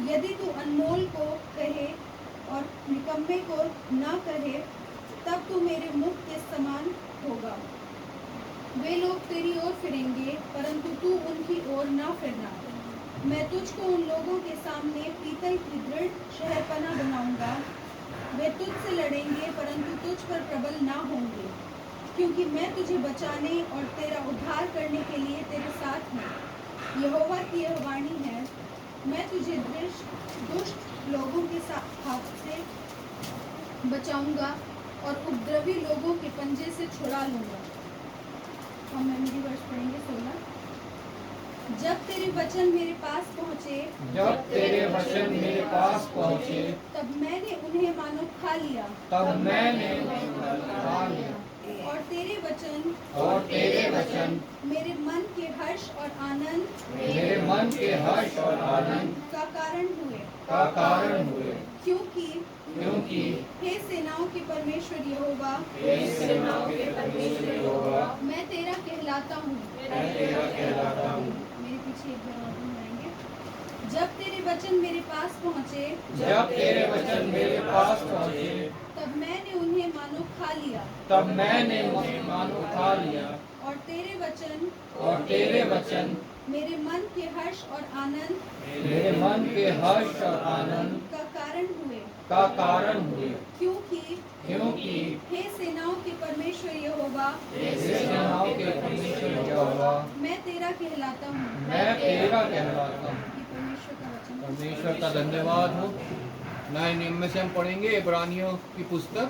यदि तू अनमोल को कहे और निकम्मे को ना कहे, तब तू मेरे मुख के समान होगा। वे लोग तेरी ओर फिरेंगे, परंतु तू उनकी ओर ना फिरना। मैं तुझको उन लोगों के सामने पीतल की दृढ़ शहरपनाह बनाऊंगा। वे तुझसे लड़ेंगे, परंतु तुझ पर प्रबल ना होंगे, क्योंकि मैं तुझे बचाने और तेरा उद्धार करने के लिए तेरे साथ हूँ। यहोवा की यह वाणी है, मैं तुझे दुष्ट लोगों के हाथ से बचाऊंगा और उपद्रवी लोगों के पंजे से छुड़ा लूंगा। हम मेमोरी वर्स पढ़ेंगे 16। जब तेरे वचन मेरे पास पहुँचे, जब तेरे वचन मेरे पास पहुँचे, तब मैंने उन्हें मानो खा लिया। तब मैंने खा लिया। और तेरे वचन और तेरे वचन मेरे मन के हर्ष और आनंद मेरे मन के हर्ष और आनंद का कारण हुए। का कारण हुए, क्योंकि क्योंकि हे सेनाओं के परमेश्वर यहोवा, हे सेनाओं के परमेश्वर यहोवा, मैं तेरा कहलाता हूँ। मैं तेरा कहलाता हूँ। मेरे पीछे एक बार और दोहराएंगे। जब तेरे वचन मेरे पास पहुँचे, जब तेरे वचन मेरे पास पहुँचे, तब मैंने उन्हें मानो खा लिया। तब मैंने उन्हें मानो खा लिया। और तेरे वचन और तेरे वचन मेरे मन के हर्ष और आनंद मेरे मन के हर्ष और आनंद का कारण हुए। का कारण हुए, क्योंकि क्योंकि हे सेनाओं के परमेश्वर यहोवा, हे सेनाओं के परमेश्वर यहोवा, मैं तेरा कहलाता हूँ। मैं तेरा कहलाता हूँ। ये परमेश्वर का वचन है। परमेश्वर का धन्यवाद हो। नए नियम में से हम पढ़ेंगे इब्रानियों की पुस्तक,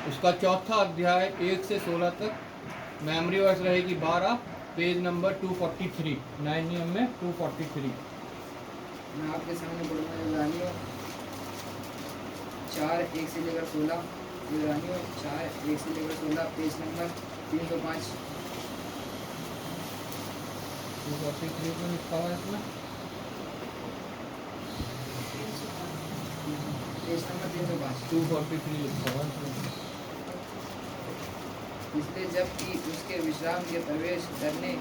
उसका 4था अध्याय 1 से 16 तक। मेमोरी वर्स रहेगी 12, पेज नंबर 243। नए नियम में 243। मैं आपके सामने पढ़ूंगा इब्रानियों 4:1 से लेकर 16। इब्रानियों 4:1 से लेकर 16, पेज नंबर 305। 243 में लिखा हुआ है इसमें। Page number 305। 243 लिखा हुआ है इसमें। इसलिए जबकि उसके विश्राम के प्रवेश करने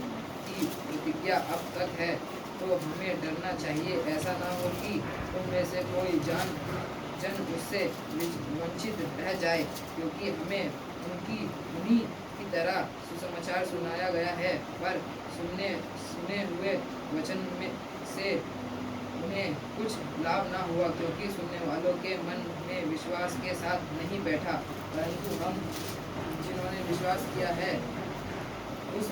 की प्रतिज्ञा अब तक है, तो हमें डरना चाहिए, ऐसा ना हो कि उनमें से कोई जन उससे वंचित रह जाए, क्योंकि हमें उन्हीं की तरह सुसमाचार सुनाया गया है, पर सुने हुए वचन में से उन्हें कुछ लाभ ना हुआ, क्योंकि सुनने वालों के मन में विश्वास के साथ नहीं बैठा। परंतु हम जिन्होंने विश्वास किया है उस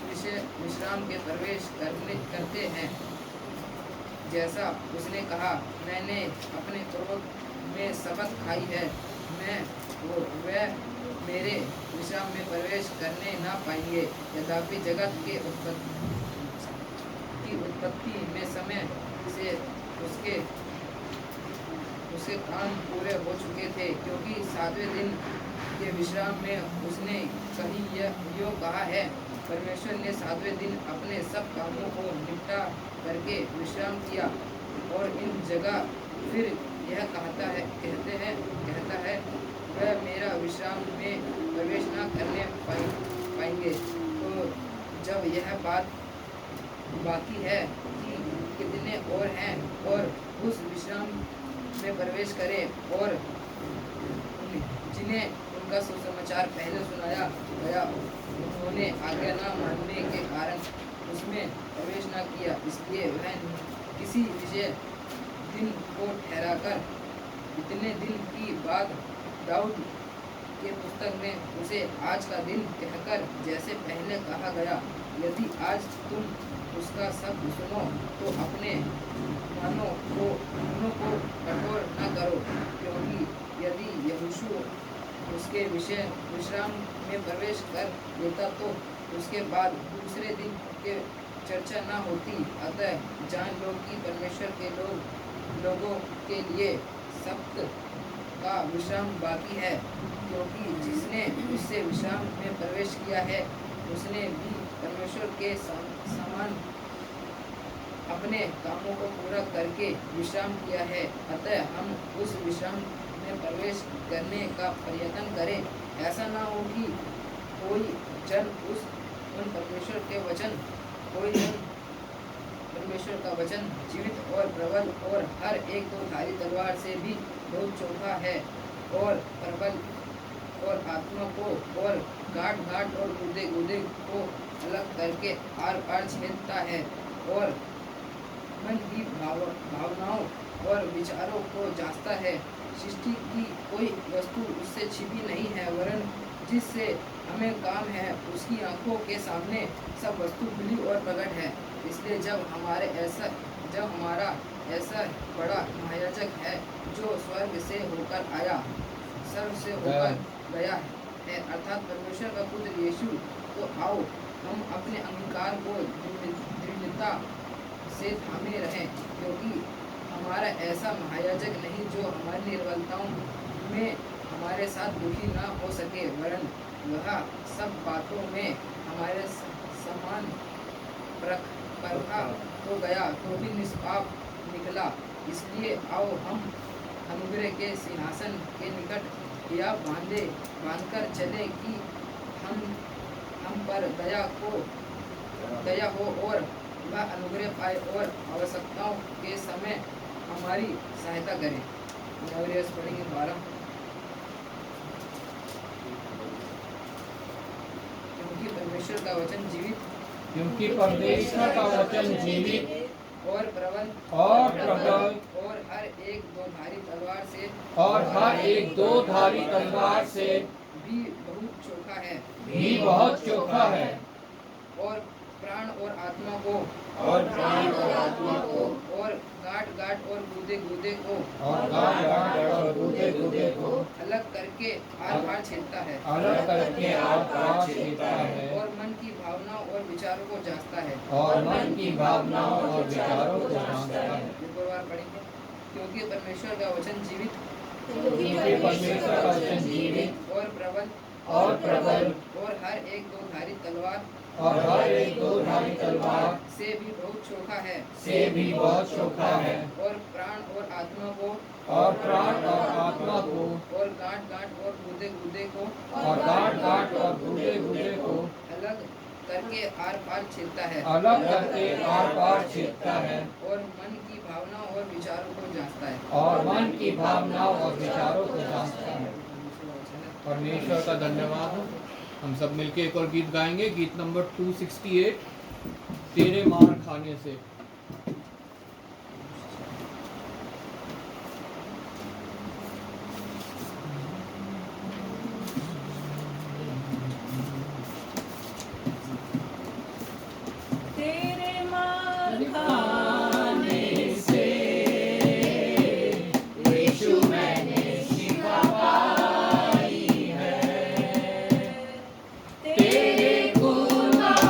विश्राम के प्रवेश करते हैं, जैसा उसने कहा, मैंने अपने पूर्वज में शपथ खाई है, वे मेरे विश्राम में प्रवेश करने ना पाएंगे। यद्यपि जगत के उत्पत्ति में समय से उसके काम पूरे हो चुके थे, क्योंकि 7वें दिन के विश्राम में उसने कहीं यो कहा है, परमेश्वर ने 7वें दिन अपने सब कामों को निपटा करके विश्राम किया। और इन जगह फिर यह कहता है वह मेरा विश्राम में प्रवेश न करने पाएंगे। तो जब यह बात बाकी है कि कितने और हैं और उस विश्राम में प्रवेश करें, और जिन्हें उनका सुसमाचार पहले सुनाया गया उन्होंने आज्ञा न मानने के कारण उसमें प्रवेश न किया। इसलिए वह किसी विशेष दिन को ठहराकर इतने दिन की बात दाऊद के पुस्तक में उसे आज का दिन कहकर जैसे पहले कहा गया, यदि आज तुम उसका शब्द सुनो तो अपने मनों को कठोर न करो, क्योंकि यदि यहोशू उसके विश्राम में प्रवेश कर लेता तो उसके बाद दूसरे दिन के चर्चा न होती। अतः जान लो कि परमेश्वर के लोगों के लिए सब्त का विश्राम बाकी है, क्योंकि जिसने उससे विश्राम में प्रवेश किया है उसने भी परमेश्वर के समान अपने कामों को पूरा करके विश्राम किया है। अतः हम उस विश्राम में प्रवेश करने का प्रयत्न करें, ऐसा ना हो कि कोई जन परमेश्वर का वचन जीवित और प्रबल और हर एक दो धारी तलवार से भी बहुत चौथा है, और प्रबल और आत्मा को और गांठ और गुर्दे को अलग करके आर पार छेदता है, और मन की भावनाओं और विचारों को जांचता है। सृष्टि की कोई वस्तु उससे छिपी नहीं है, वरन जिससे हमें काम है उसकी आंखों के सामने सब वस्तु खुली और प्रकट है। इसलिए जब हमारा ऐसा बड़ा महायाजक है जो स्वर्ग से होकर आया, स्वर्ग से होकर गया है, अर्थात परमेश्वर का पुत्र यीशु, तो आओ हम अपने अंगीकार को दृढ़ता से थामे रहें, क्योंकि हमारा ऐसा महायाजक नहीं जो हमारी निर्बलताओं में हमारे साथ दुखी न हो सके, वरन वह सब बातों में हमारे समान परखा तो गया तो भी निष्पाप निकला। इसलिए आओ हम अनुग्रह के सिंहासन के निकट या बांधकर चले कि हम पर दया हो और वह अनुग्रह पाए और आवश्यकताओं के समय हमारी सहायता करे। पढ़ेंगे 12। क्योंकि परमेश्वर का वचन जीवित क्योंकि परमेश्वर का वचन जीवित और प्रबल और हर एक दो धारी तलवार से भी बहुत चोखा है और प्राण और आत्मा को और गांठ और गुदे को अलग करके आर पार छेदता है और मन की भावनाओं और विचारों को जांचता है। एक और बार पढ़ेंगे। क्योंकि परमेश्वर का वचन जीवित और प्रबल और हर एक दो धारी तलवार से भी बहुत चोखा है और प्राण और आत्मा को और गांठ और गुदे को अलग करके आर पार छेदता है और मन की भावनाओं और विचारों को जांचता है। परमेश्वर का धन्यवाद हो। हम सब मिलके एक और गीत गाएंगे, गीत नंबर 268, तेरे मार खाने से। तेरे गुनाह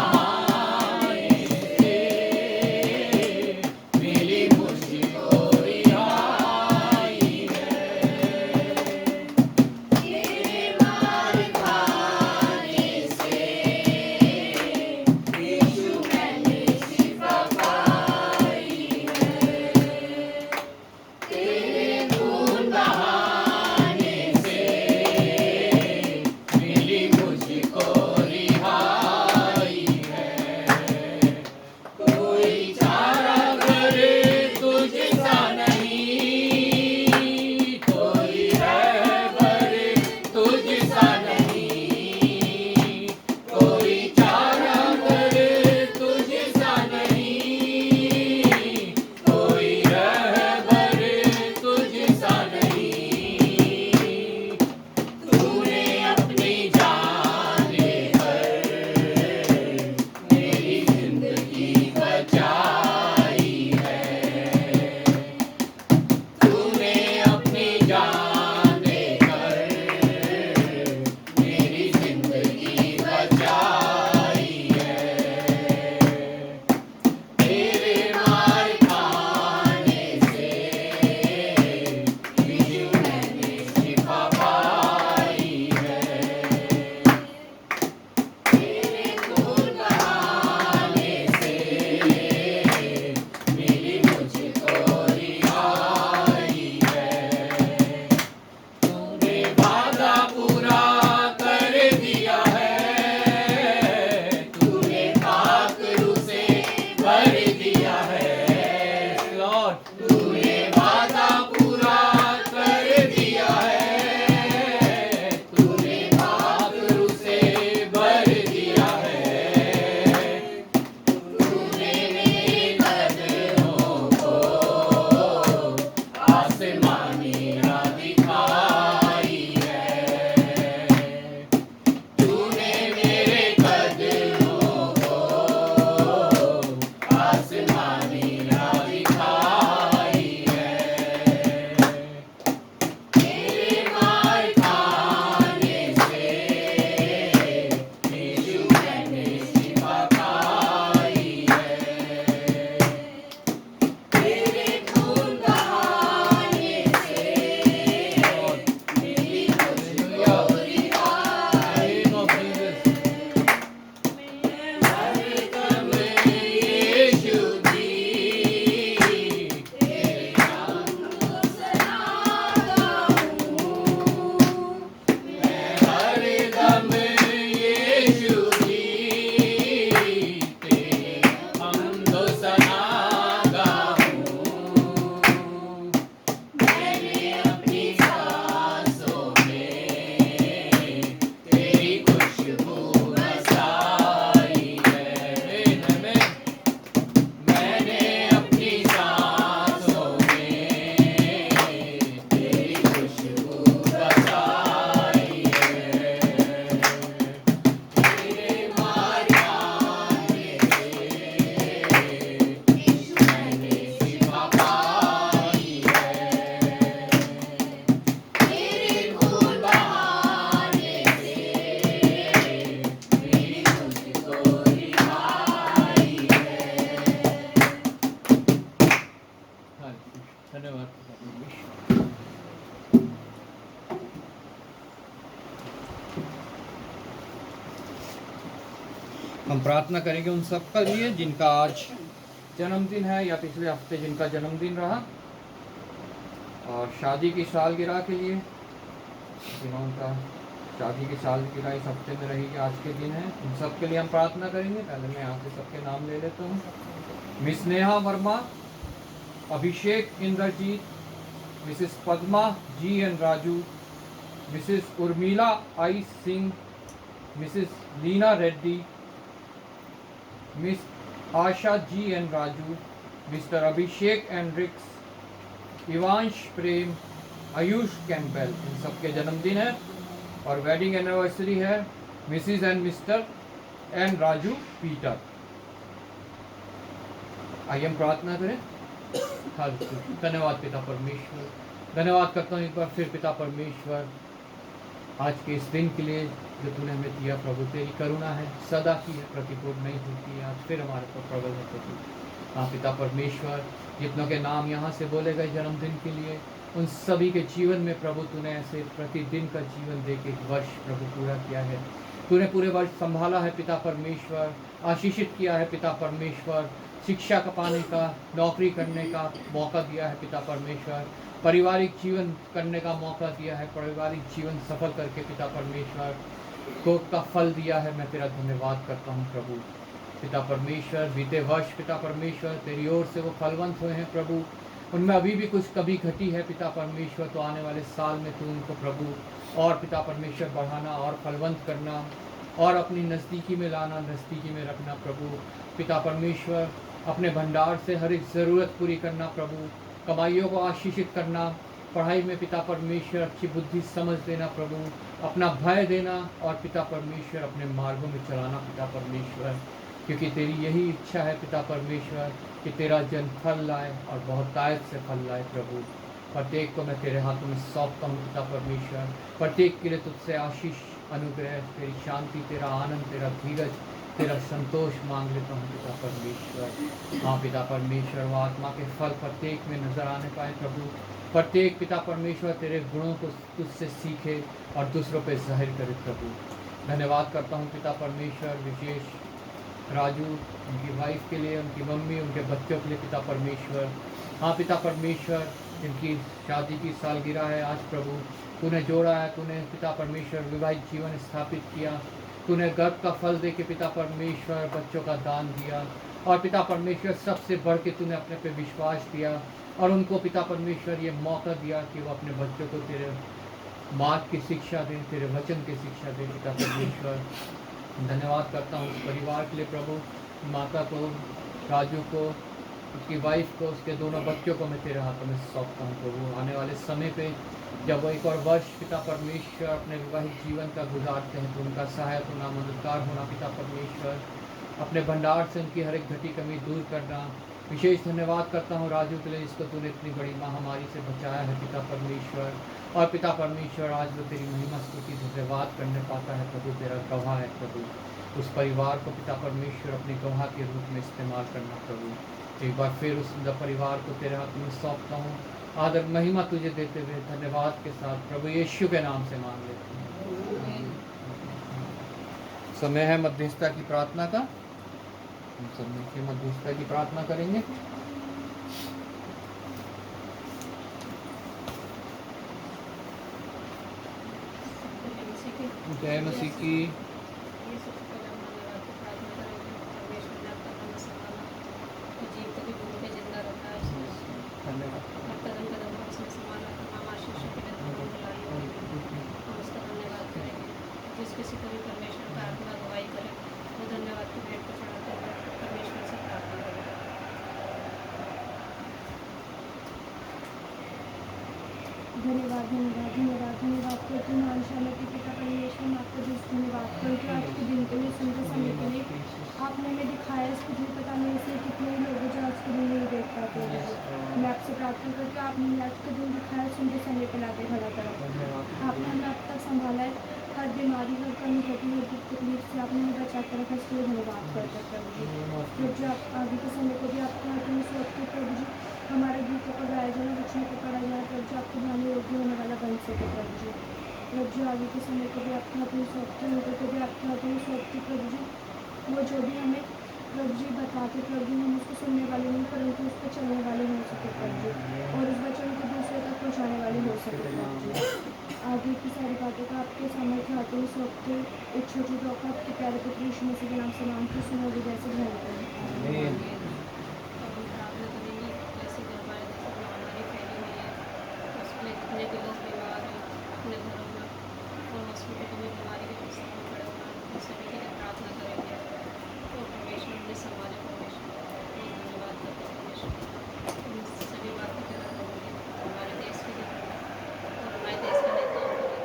हम प्रार्थना करेंगे उन सब के लिए जिनका आज जन्मदिन है या पिछले हफ्ते जिनका जन्मदिन रहा, और शादी की सालगिरह के लिए जिनका शादी की सालगिरह इस हफ्ते में रही, आज के दिन है, उन सब के लिए हम प्रार्थना करेंगे। पहले मैं यहाँ से सबके नाम ले लेता हूँ। Miss Neha Verma, Abhishek Indrajeet, Mrs Padma G N Raju, Mrs Urmila I Singh, Mrs Leena Reddy, miss Asha G N Raju, mister Abhishek Hendricks, Ivansh Prem, Ayush Campbell, इन सबके जन्मदिन है। और वेडिंग एनिवर्सरी है Mrs and mister N Raju Peter. आइए हम प्रार्थना करें। धन्यवाद पिता परमेश्वर, धन्यवाद करता हूँ एक बार फिर पिता परमेश्वर आज के इस दिन के लिए जो तूने हमें दिया प्रभु। तेरी करुणा है सदा की है, प्रतिपूर्ण नहीं होती है, आज फिर हमारे पर प्रबल है प्रभु। हाँ पिता परमेश्वर, जितनों के नाम यहाँ से बोले गए जन्मदिन के लिए, उन सभी के जीवन में प्रभु तूने ऐसे प्रतिदिन का जीवन दे के वर्ष प्रभु पूरा किया है। तूने पूरे वर्ष संभाला है पिता परमेश्वर, आशीषित किया है पिता परमेश्वर, शिक्षा का पाने का, नौकरी करने का मौका दिया है पिता परमेश्वर, पारिवारिक जीवन करने का मौका दिया है, पारिवारिक जीवन सफल करके पिता परमेश्वर को का फल दिया है। मैं तेरा धन्यवाद करता हूँ प्रभु। पिता परमेश्वर बीते वर्ष पिता परमेश्वर तेरी ओर से वो फलवंत हुए हैं प्रभु, उनमें अभी भी कुछ कभी घटी है पिता परमेश्वर, तो आने वाले साल में तू उनको प्रभु और पिता परमेश्वर बढ़ाना और फलवंत करना और अपनी नज़दीकी में लाना, नज़दीकी में रखना प्रभु। पिता परमेश्वर अपने भंडार से हर एक ज़रूरत पूरी करना प्रभु, कमाइयों को आशीषित करना, पढ़ाई में पिता परमेश्वर अच्छी बुद्धि समझ देना प्रभु, अपना भय देना और पिता परमेश्वर अपने मार्गों में चलाना पिता परमेश्वर, क्योंकि तेरी यही इच्छा है पिता परमेश्वर कि तेरा जन फल लाए और बहुत तायत से फल लाए प्रभु। प्रत्येक को मैं तेरे हाथों में सौंपता हूँ पिता परमेश्वर, प्रत्येक के लिए तुझसे आशीष, अनुग्रह, तेरी शांति, तेरा आनंद, तेरा धीरज, तेरा संतोष मांग लेता हूँ पिता परमेश्वर। हाँ पिता परमेश्वर, वो आत्मा के फल प्रत्येक में नजर आने पाए प्रभु, प्रत्येक पिता परमेश्वर तेरे गुणों को तुझसे सीखे और दूसरों पे जाहिर करे प्रभु। धन्यवाद करता हूँ पिता परमेश्वर विशेष राजू, उनकी वाइफ के लिए, उनकी मम्मी, उनके बच्चों के लिए पिता परमेश्वर। हाँ पिता परमेश्वर, जिनकी शादी की सालगिरह है आज प्रभु, तूने जोड़ा है, तूने पिता परमेश्वर विवाहित जीवन स्थापित किया, तूने गर्भ का फल दे के पिता परमेश्वर बच्चों का दान दिया, और पिता परमेश्वर सबसे बढ़ के तूने अपने पे विश्वास दिया और उनको पिता परमेश्वर ये मौका दिया कि वो अपने बच्चों को तेरे मार्ग की शिक्षा दें, तेरे वचन की शिक्षा दें पिता परमेश्वर। धन्यवाद करता हूँ उस परिवार के लिए प्रभु, माता को, राजू को, उसकी वाइफ को, उसके दोनों बच्चों को मैं तेरे हाथों में सौंपता हूँ प्रभु। आने वाले समय पे जब वो एक और वर्ष पिता परमेश्वर अपने विवाहित जीवन का गुजारते हैं तो उनका सहायक होना, मददगार होना पिता परमेश्वर, अपने भंडार से उनकी हर एक घटी कमी दूर करना। विशेष धन्यवाद करता हूँ राजू के लिए, जिसको तूने इतनी बड़ी महामारी से बचाया है पिता परमेश्वर, और पिता परमेश्वर आज वो तेरी महिमा स्तुति धन्यवाद करने पाता है प्रभु, तेरा गवाह है प्रभु। उस परिवार को पिता परमेश्वर अपने गवाह के रूप में इस्तेमाल करना प्रभु। एक बार फिर उस परिवार को तेरे हाथ में सौंपता हूँ, आदर महिमा तुझे देते हुए धन्यवाद के साथ प्रभु यीशु के नाम से मांग लेते हैं। समय है मध्यस्थता की प्रार्थना का, हम सब मिलकर मध्यस्थता की प्रार्थना करेंगे। जय मसीह की। जिस किसी को भी परमेश्वर का आत्मा अगुवाई करे वो धन्यवाद की भेंट को चढ़ाते हुए परमेश्वर से प्रार्थना करें। धन्यवाद धन्यवाद धन्यवाद धन्यवाद करती हूँ मानशाला के पिता परमेश्वर, मैं आपको जिस धन्यवाद करती हूँ आज के दिन के लिए, सुंदर समय के लिए आपने हमें दिखाया। इसको भी पता नहीं से कितने लोग जो आज के दिन नहीं देख पाते हैं। मैं आपसे प्रार्थना करती हूँ आपने आज के दिन दिखाया, सुंदर समय पे लाके खड़ा करा, आपने हमें अब तक संभाला है, हर बीमारी, हर कमी घटी, हर दुख तकलीफ से आपने हमें बचा कर रखा, इसके लिए धन्यवाद करते हैं प्रभु जी। फिर जो आप आगे के समय को भी आपके हाथों में सौंपते प्रभु जी, हमारे गीतों को गाया जाना, बच्चों को पढ़ा जाना प्रभु जी, आपको ध्यान योग्य होने वाला बन सके प्रभु जी। प्रभु जी आगे के समय को भी आपके हाथों में सौंपते, उनको को भी आपके हाथों में सौंपते प्रभु जी, वो जो भी हमें प्रभु जी बताते, प्रभु जी हम उसको सुनने वाले नहीं परंतु उस पर चलने वाले हो सके प्रभु जी, और उस वचन को दूसरे तक पहुँचाने वाले हो सके प्रभु जी। आगे की सारी बातों का आपके सामर्थ्य हाथों में सौंपते एक छोटी टोका आपके प्यारे पुत्र यीशु मसीह के नाम से मांगते सुनो जैसे ग्रहण करें। आमीन। अब हम प्रार्थना करेंगे जैसे कि हमारे देश में महामारी फैली हुई है, उसमें कितने के लोग बीमार हैं अपने घरों में और हॉस्पिटल में बीमारी के प्रस्ताव में पड़े हुए हैं, उन सभी के लिए प्रार्थना करेंगे। और परमेश्वर ने संभाले, परमेश्वर बहुत धन्यवाद करते हैं परमेश्वर, इन सभी बातों के लिए हमारे देश के लिए और हमारे देश के नेताओं के लिए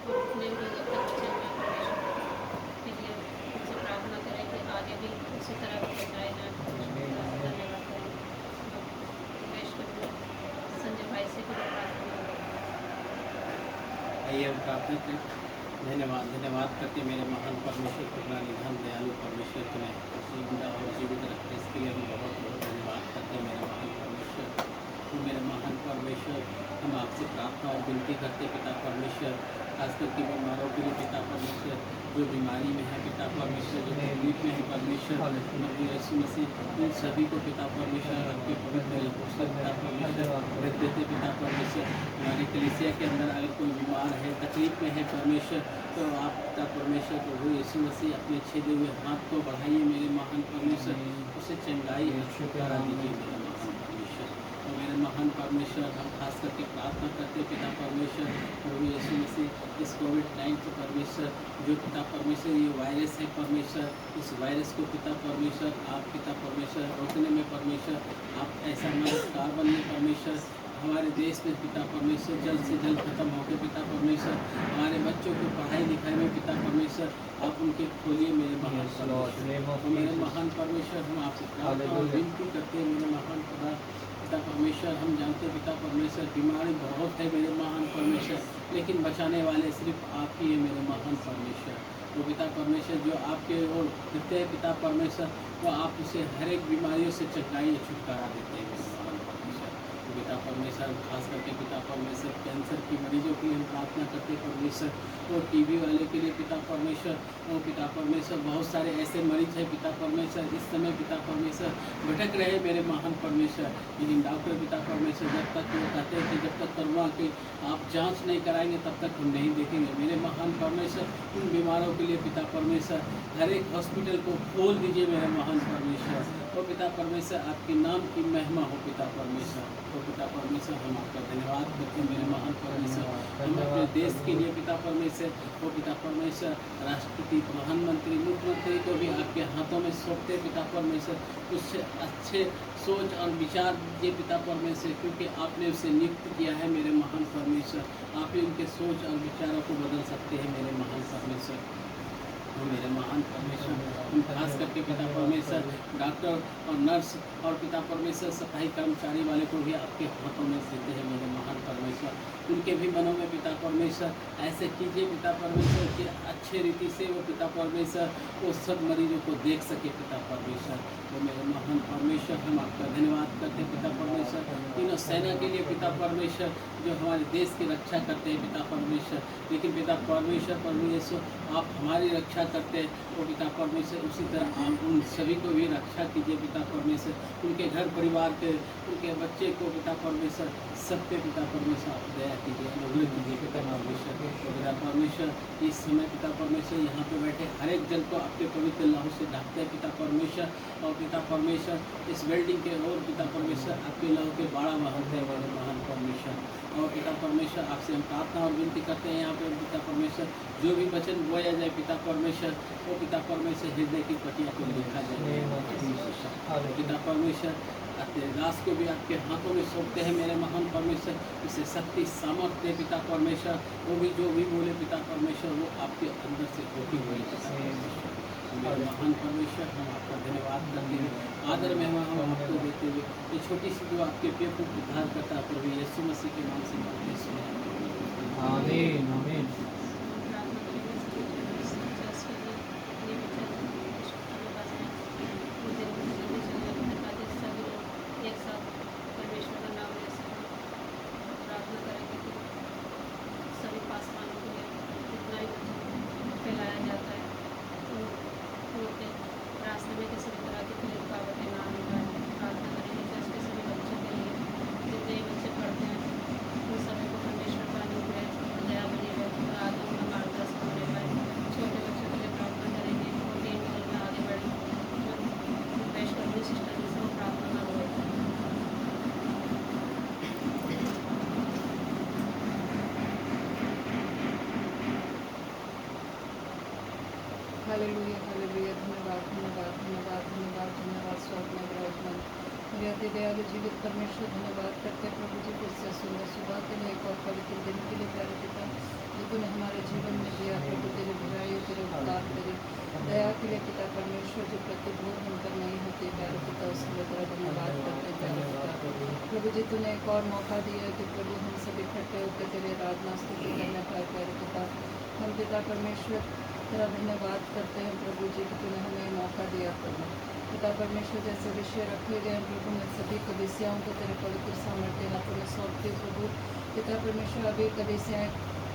और जितने भी लोग अब तक बचे हुए हैं परमेश्वर के लिए उनसे प्रार्थना करें कि आगे भी उसी तरह बचाए जाए। धन्यवाद करें परमेश्वर संजय भाई से भी प्रार्थना आइए हम प्रार्थना करें। धन्यवाद करते मेरे महान परमेश्वर, करुणा निधान दयालु परमेश्वर, तुम्हें जिंदा और जीवित रखते इसके लिए हम बहुत बहुत धन्यवाद करते हैं मेरे महान परमेश्वर। तो मेरे महान परमेश्वर, हम आपसे प्रार्थना और विनती करते पिता परमेश्वर, खास करके बीमारों के लिए पिता परमेश्वर, जो बीमारी में है पिता परमेश्वर, जो तकलीफ में है परमेश्वर, प्रभु यीशु मसीह उन सभी को पिता परमेश्वर आपके पवित्र लहू से पिता परमेश्वर रख देते पिता परमेश्वर। हमारे कलीसिया के अंदर अगर कोई बीमार है, तकलीफ में है परमेश्वर, तो आप पिता परमेश्वर प्रभु यीशु मसीह अपने छेदे हुए हाथ को बढ़ाइए मेरे महान परमेश्वर, उसे चंगाई और छुटकारा दीजिए मेरे महान परमेश्वर। तो मेरे महान परमेश्वर, हम खास करके प्रार्थना करते पिता परमेश्वर प्रभु यीशु मसीह इस कोविड-19 परमेश्वर, जो पिता परमेश्वर ये वायरस है परमेश्वर, इस वायरस को पिता परमेश्वर आप पिता परमेश्वर रोकने में परमेश्वर आप ऐसा मददगार बनिए परमेश्वर। हमारे देश में पिता परमेश्वर जल्द से जल्द खत्म होकर पिता परमेश्वर हमारे बच्चों को पढ़ाई लिखाई में पिता परमेश्वर आप उनके खोलिए मेरे महान परमेश्वर। तो मेरे महान परमेश्वर, हम आपसे प्रार्थना और विनती करते हैं मेरे महान पिता परमेश्वर। हम जानते हैं पिता परमेश्वर बीमारी बहुत है मेरे महान परमेश्वर, लेकिन बचाने वाले सिर्फ आप ही है मेरे महान परमेश्वर। तो पिता परमेश्वर जो आपके ओर फिरते हैं पिता परमेश्वर, वो आप उसे हर एक बीमारियों से चंगाई छुटकारा देते हैं मेरे महान परमेश्वर। तो पिता परमेश्वर, खास करके पिता परमेश्वर कैंसर की मरीजों के लिए हम प्रार्थना करते हैं परमेश्वर, और टीबी वाले के लिए पिता परमेश्वर, और पिता परमेश्वर बहुत सारे ऐसे मरीज हैं पिता परमेश्वर इस समय पिता परमेश्वर भटक रहे हैं मेरे महान परमेश्वर। लेकिन डॉक्टर पिता परमेश्वर जब तक वो कहते हैं कि जब तक करुणा की आप जांच नहीं कराएंगे तब तक हम नहीं देखेंगे मेरे महान परमेश्वर। उन बीमारों के लिए पिता परमेश्वर हर एक हॉस्पिटल को खोल दीजिए मेरे महान परमेश्वर। तो पिता परमेश्वर आपके नाम की महिमा हो पिता परमेश्वर। तो पिता परमेश्वर, हम आपका धन्यवाद करते हैं मेरे महान परमेश्वर। हम अपने देश के लिए पिता परमेश्वर, वो पिता परमेश्वर राष्ट्रपति, प्रधानमंत्री, मुख्यमंत्री को भी आपके हाथों में सौंपते पिता परमेश्वर। कुछ अच्छे सोच और विचार दीजिए पिता परमेश्वर, क्योंकि आपने उसे नियुक्त किया है मेरे महान परमेश्वर। आप ही उनके सोच और विचारों को बदल सकते हैं मेरे महान परमेश्वर। तो मेरे महान परमेश्वर, हम खास करके पिता परमेश्वर डॉक्टर और नर्स और पिता परमेश्वर सफाई कर्मचारी वाले को भी आपके हाथों में देते हैं मेरे महान परमेश्वर। उनके भी मनों में पिता परमेश्वर ऐसे कीजिए पिता परमेश्वर कि अच्छे रीति से वो पिता परमेश्वर वो सब मरीजों को देख सके पिता परमेश्वर। तो मेरे महान परमेश्वर, हम आपका धन्यवाद करते हैं पिता परमेश्वर। तीनों सेना के लिए पिता परमेश्वर जो हमारे देश की रक्षा करते हैं पिता परमेश्वर, लेकिन पिता परमेश्वर प्रभु यीशु आप हमारी रक्षा करते हैं, तो पिता परमेश्वर उसी तरह आप उन सभी को भी रक्षा कीजिए पिता परमेश्वर। उनके घर परिवार के, उनके बच्चे को पिता परमेश्वर सब पे पिता परमेश्वर आप दया कीजिए, अनुग्रह कीजिए पिता परमेश्वर। तो पिता परमेश्वर इस समय पिता परमेश्वर यहाँ पे बैठे हर एक जन को आपके पवित्र लहू से ढकते हैं पिता परमेश्वर। और पिता परमेश्वर इस बिल्डिंग के और पिता परमेश्वर आपके लहू के बाड़ा बहाते हैं मेरे महान परमेश्वर। और पिता परमेश्वर आपसे हम प्रार्थना और विनती करते हैं यहाँ पे पिता परमेश्वर जो भी वचन बोया जाए पिता परमेश्वर, वो पिता परमेश्वर हृदय की पटिया को लिखा जाए पिता परमेश्वर। अपने दास को भी आपके हाथों में सौंपते हैं मेरे महान परमेश्वर। उसे शक्ति सामर्थ्य पिता परमेश्वर, वो भी जो भी बोले पिता परमेश्वर वो आपके अंदर से होती हुई पिता परमेश्वर। मेरे महान परमेश्वर, हम आपका धन्यवाद करते हैं, आदर में हम आपको देते हुए ये छोटी सी जो आपके पेट को उद्धार करता प्रभु यीशु मसीह के नाम से मांगते हैं। आमीन आमीन। Hallelujah hallelujah. धन्यवाद धन्यवाद धन्यवाद धन्यवाद धन्यवाद। स्वर्ग में विराजमान मेरे अति दयालु जीवित परमेश्वर, धन्यवाद करते हैं प्रभु जी फिर से सुंदर सुबह के लिए, एक और पवित्र दिन के लिए प्यारे पिता जो तूने हमारे जीवन में दिया प्रभु, तेरे बुराइयों तेरे उपकार तेरे दया के लिए पिता परमेश्वर, जो प्रतिभूत हम पर नहीं होती प्यारे पिता, उसके लिए तेरा धन्यवाद करते हैं प्यारे पिता। प्रभु जी तूने एक और मौका दिया कि प्रभु हम सब इकट्ठे होकर तेरे आराधना स्तुति करने पाए प्यारे पिता। हम पिता परमेश्वर तेरा धन्यवाद करते हैं प्रभु जी कि तूने हमें ये मौका दिया प्रभु। पिता परमेश्वर जैसे विषय रखे गए हैं प्रभु, मैं सभी कलीसियाओं को तेरे पवित्र सामर्थ्य हाथों में सौंपती हूँ प्रभु। पिता परमेश्वर अभी कलीसियाएँ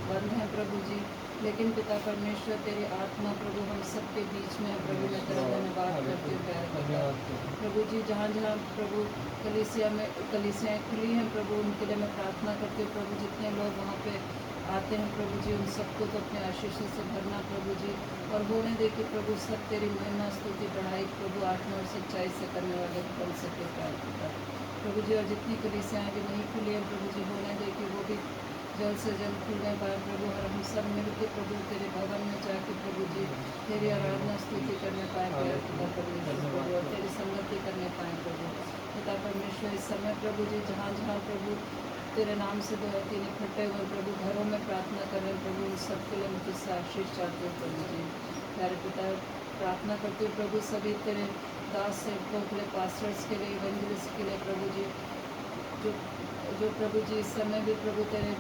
बंद हैं प्रभु जी, लेकिन पिता परमेश्वर तेरी आत्मा प्रभु हम सबके बीच में है प्रभु। मैं तेरा धन्यवाद करती हूँ प्यारे पिता। प्रभु जी जहाँ जहाँ प्रभु कलीसियाएँ खुली हैं प्रभु, उनके लिए मैं प्रार्थना करती हूँ प्रभु। जितने लोग वहाँ पे आते हैं प्रभु जी, उन सबको तो अपने आशीषों से भरना प्रभु जी, और होने दे कि प्रभु सब तेरी महिमा स्तुति बढ़ाई प्रभु, आत्मा और सच्चाई से करने वाले बन सके प्यारे पिता प्रभु जी। और जितनी कलीसियाएँ भी नहीं खुली हैं प्रभु जी, होने दे कि वो भी जल्द से जल्द खुलने पाए प्रभु, और हम सब मिलकर प्रभु तेरे भवन में जाके प्रभु जी तेरी आराधना स्तुति करने पाए प्यारे पिता परमेश्वर प्रभु, और तेरी संगति करने पाए प्रभु। पिता परमेश्वर इस समय प्रभु जी जहाँ जहाँ प्रभु तेरे नाम से 2 या 3 इकट्ठे हुए प्रभु घरों में प्रार्थना कर रहे हैं प्रभु, उन सबके लिए मैं तुझसे आशीष चाहती हूँ प्रभु जी। प्यारे पिता प्रार्थना करती हूँ प्रभु सभी तेरे दास सेवकों के लिए, पास्टर्स के लिए, इवेंजलिस्ट के लिए प्रभु जी, जो प्रभु जी इस समय भी प्रभु तेरे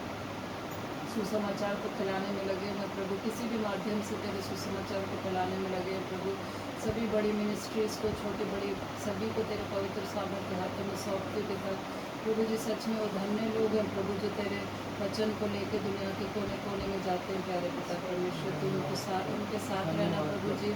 सुसमाचार को फैलाने में लगे हैं प्रभु, किसी भी माध्यम से तेरे सुसमाचार को फैलाने में लगे हैं प्रभु। सभी बड़ी मिनिस्ट्रीज़ को, छोटी बड़ी सभी को तेरे पवित्र सामर्थ्य हाथों में सौंपते पिता प्रभु जी। सच में वो धन्य लोग हैं प्रभु जो तेरे वचन को लेकर दुनिया के कोने कोने में जाते हैं प्यारे पिता परमेश्वर। तू उनके साथ रहना प्रभु जी,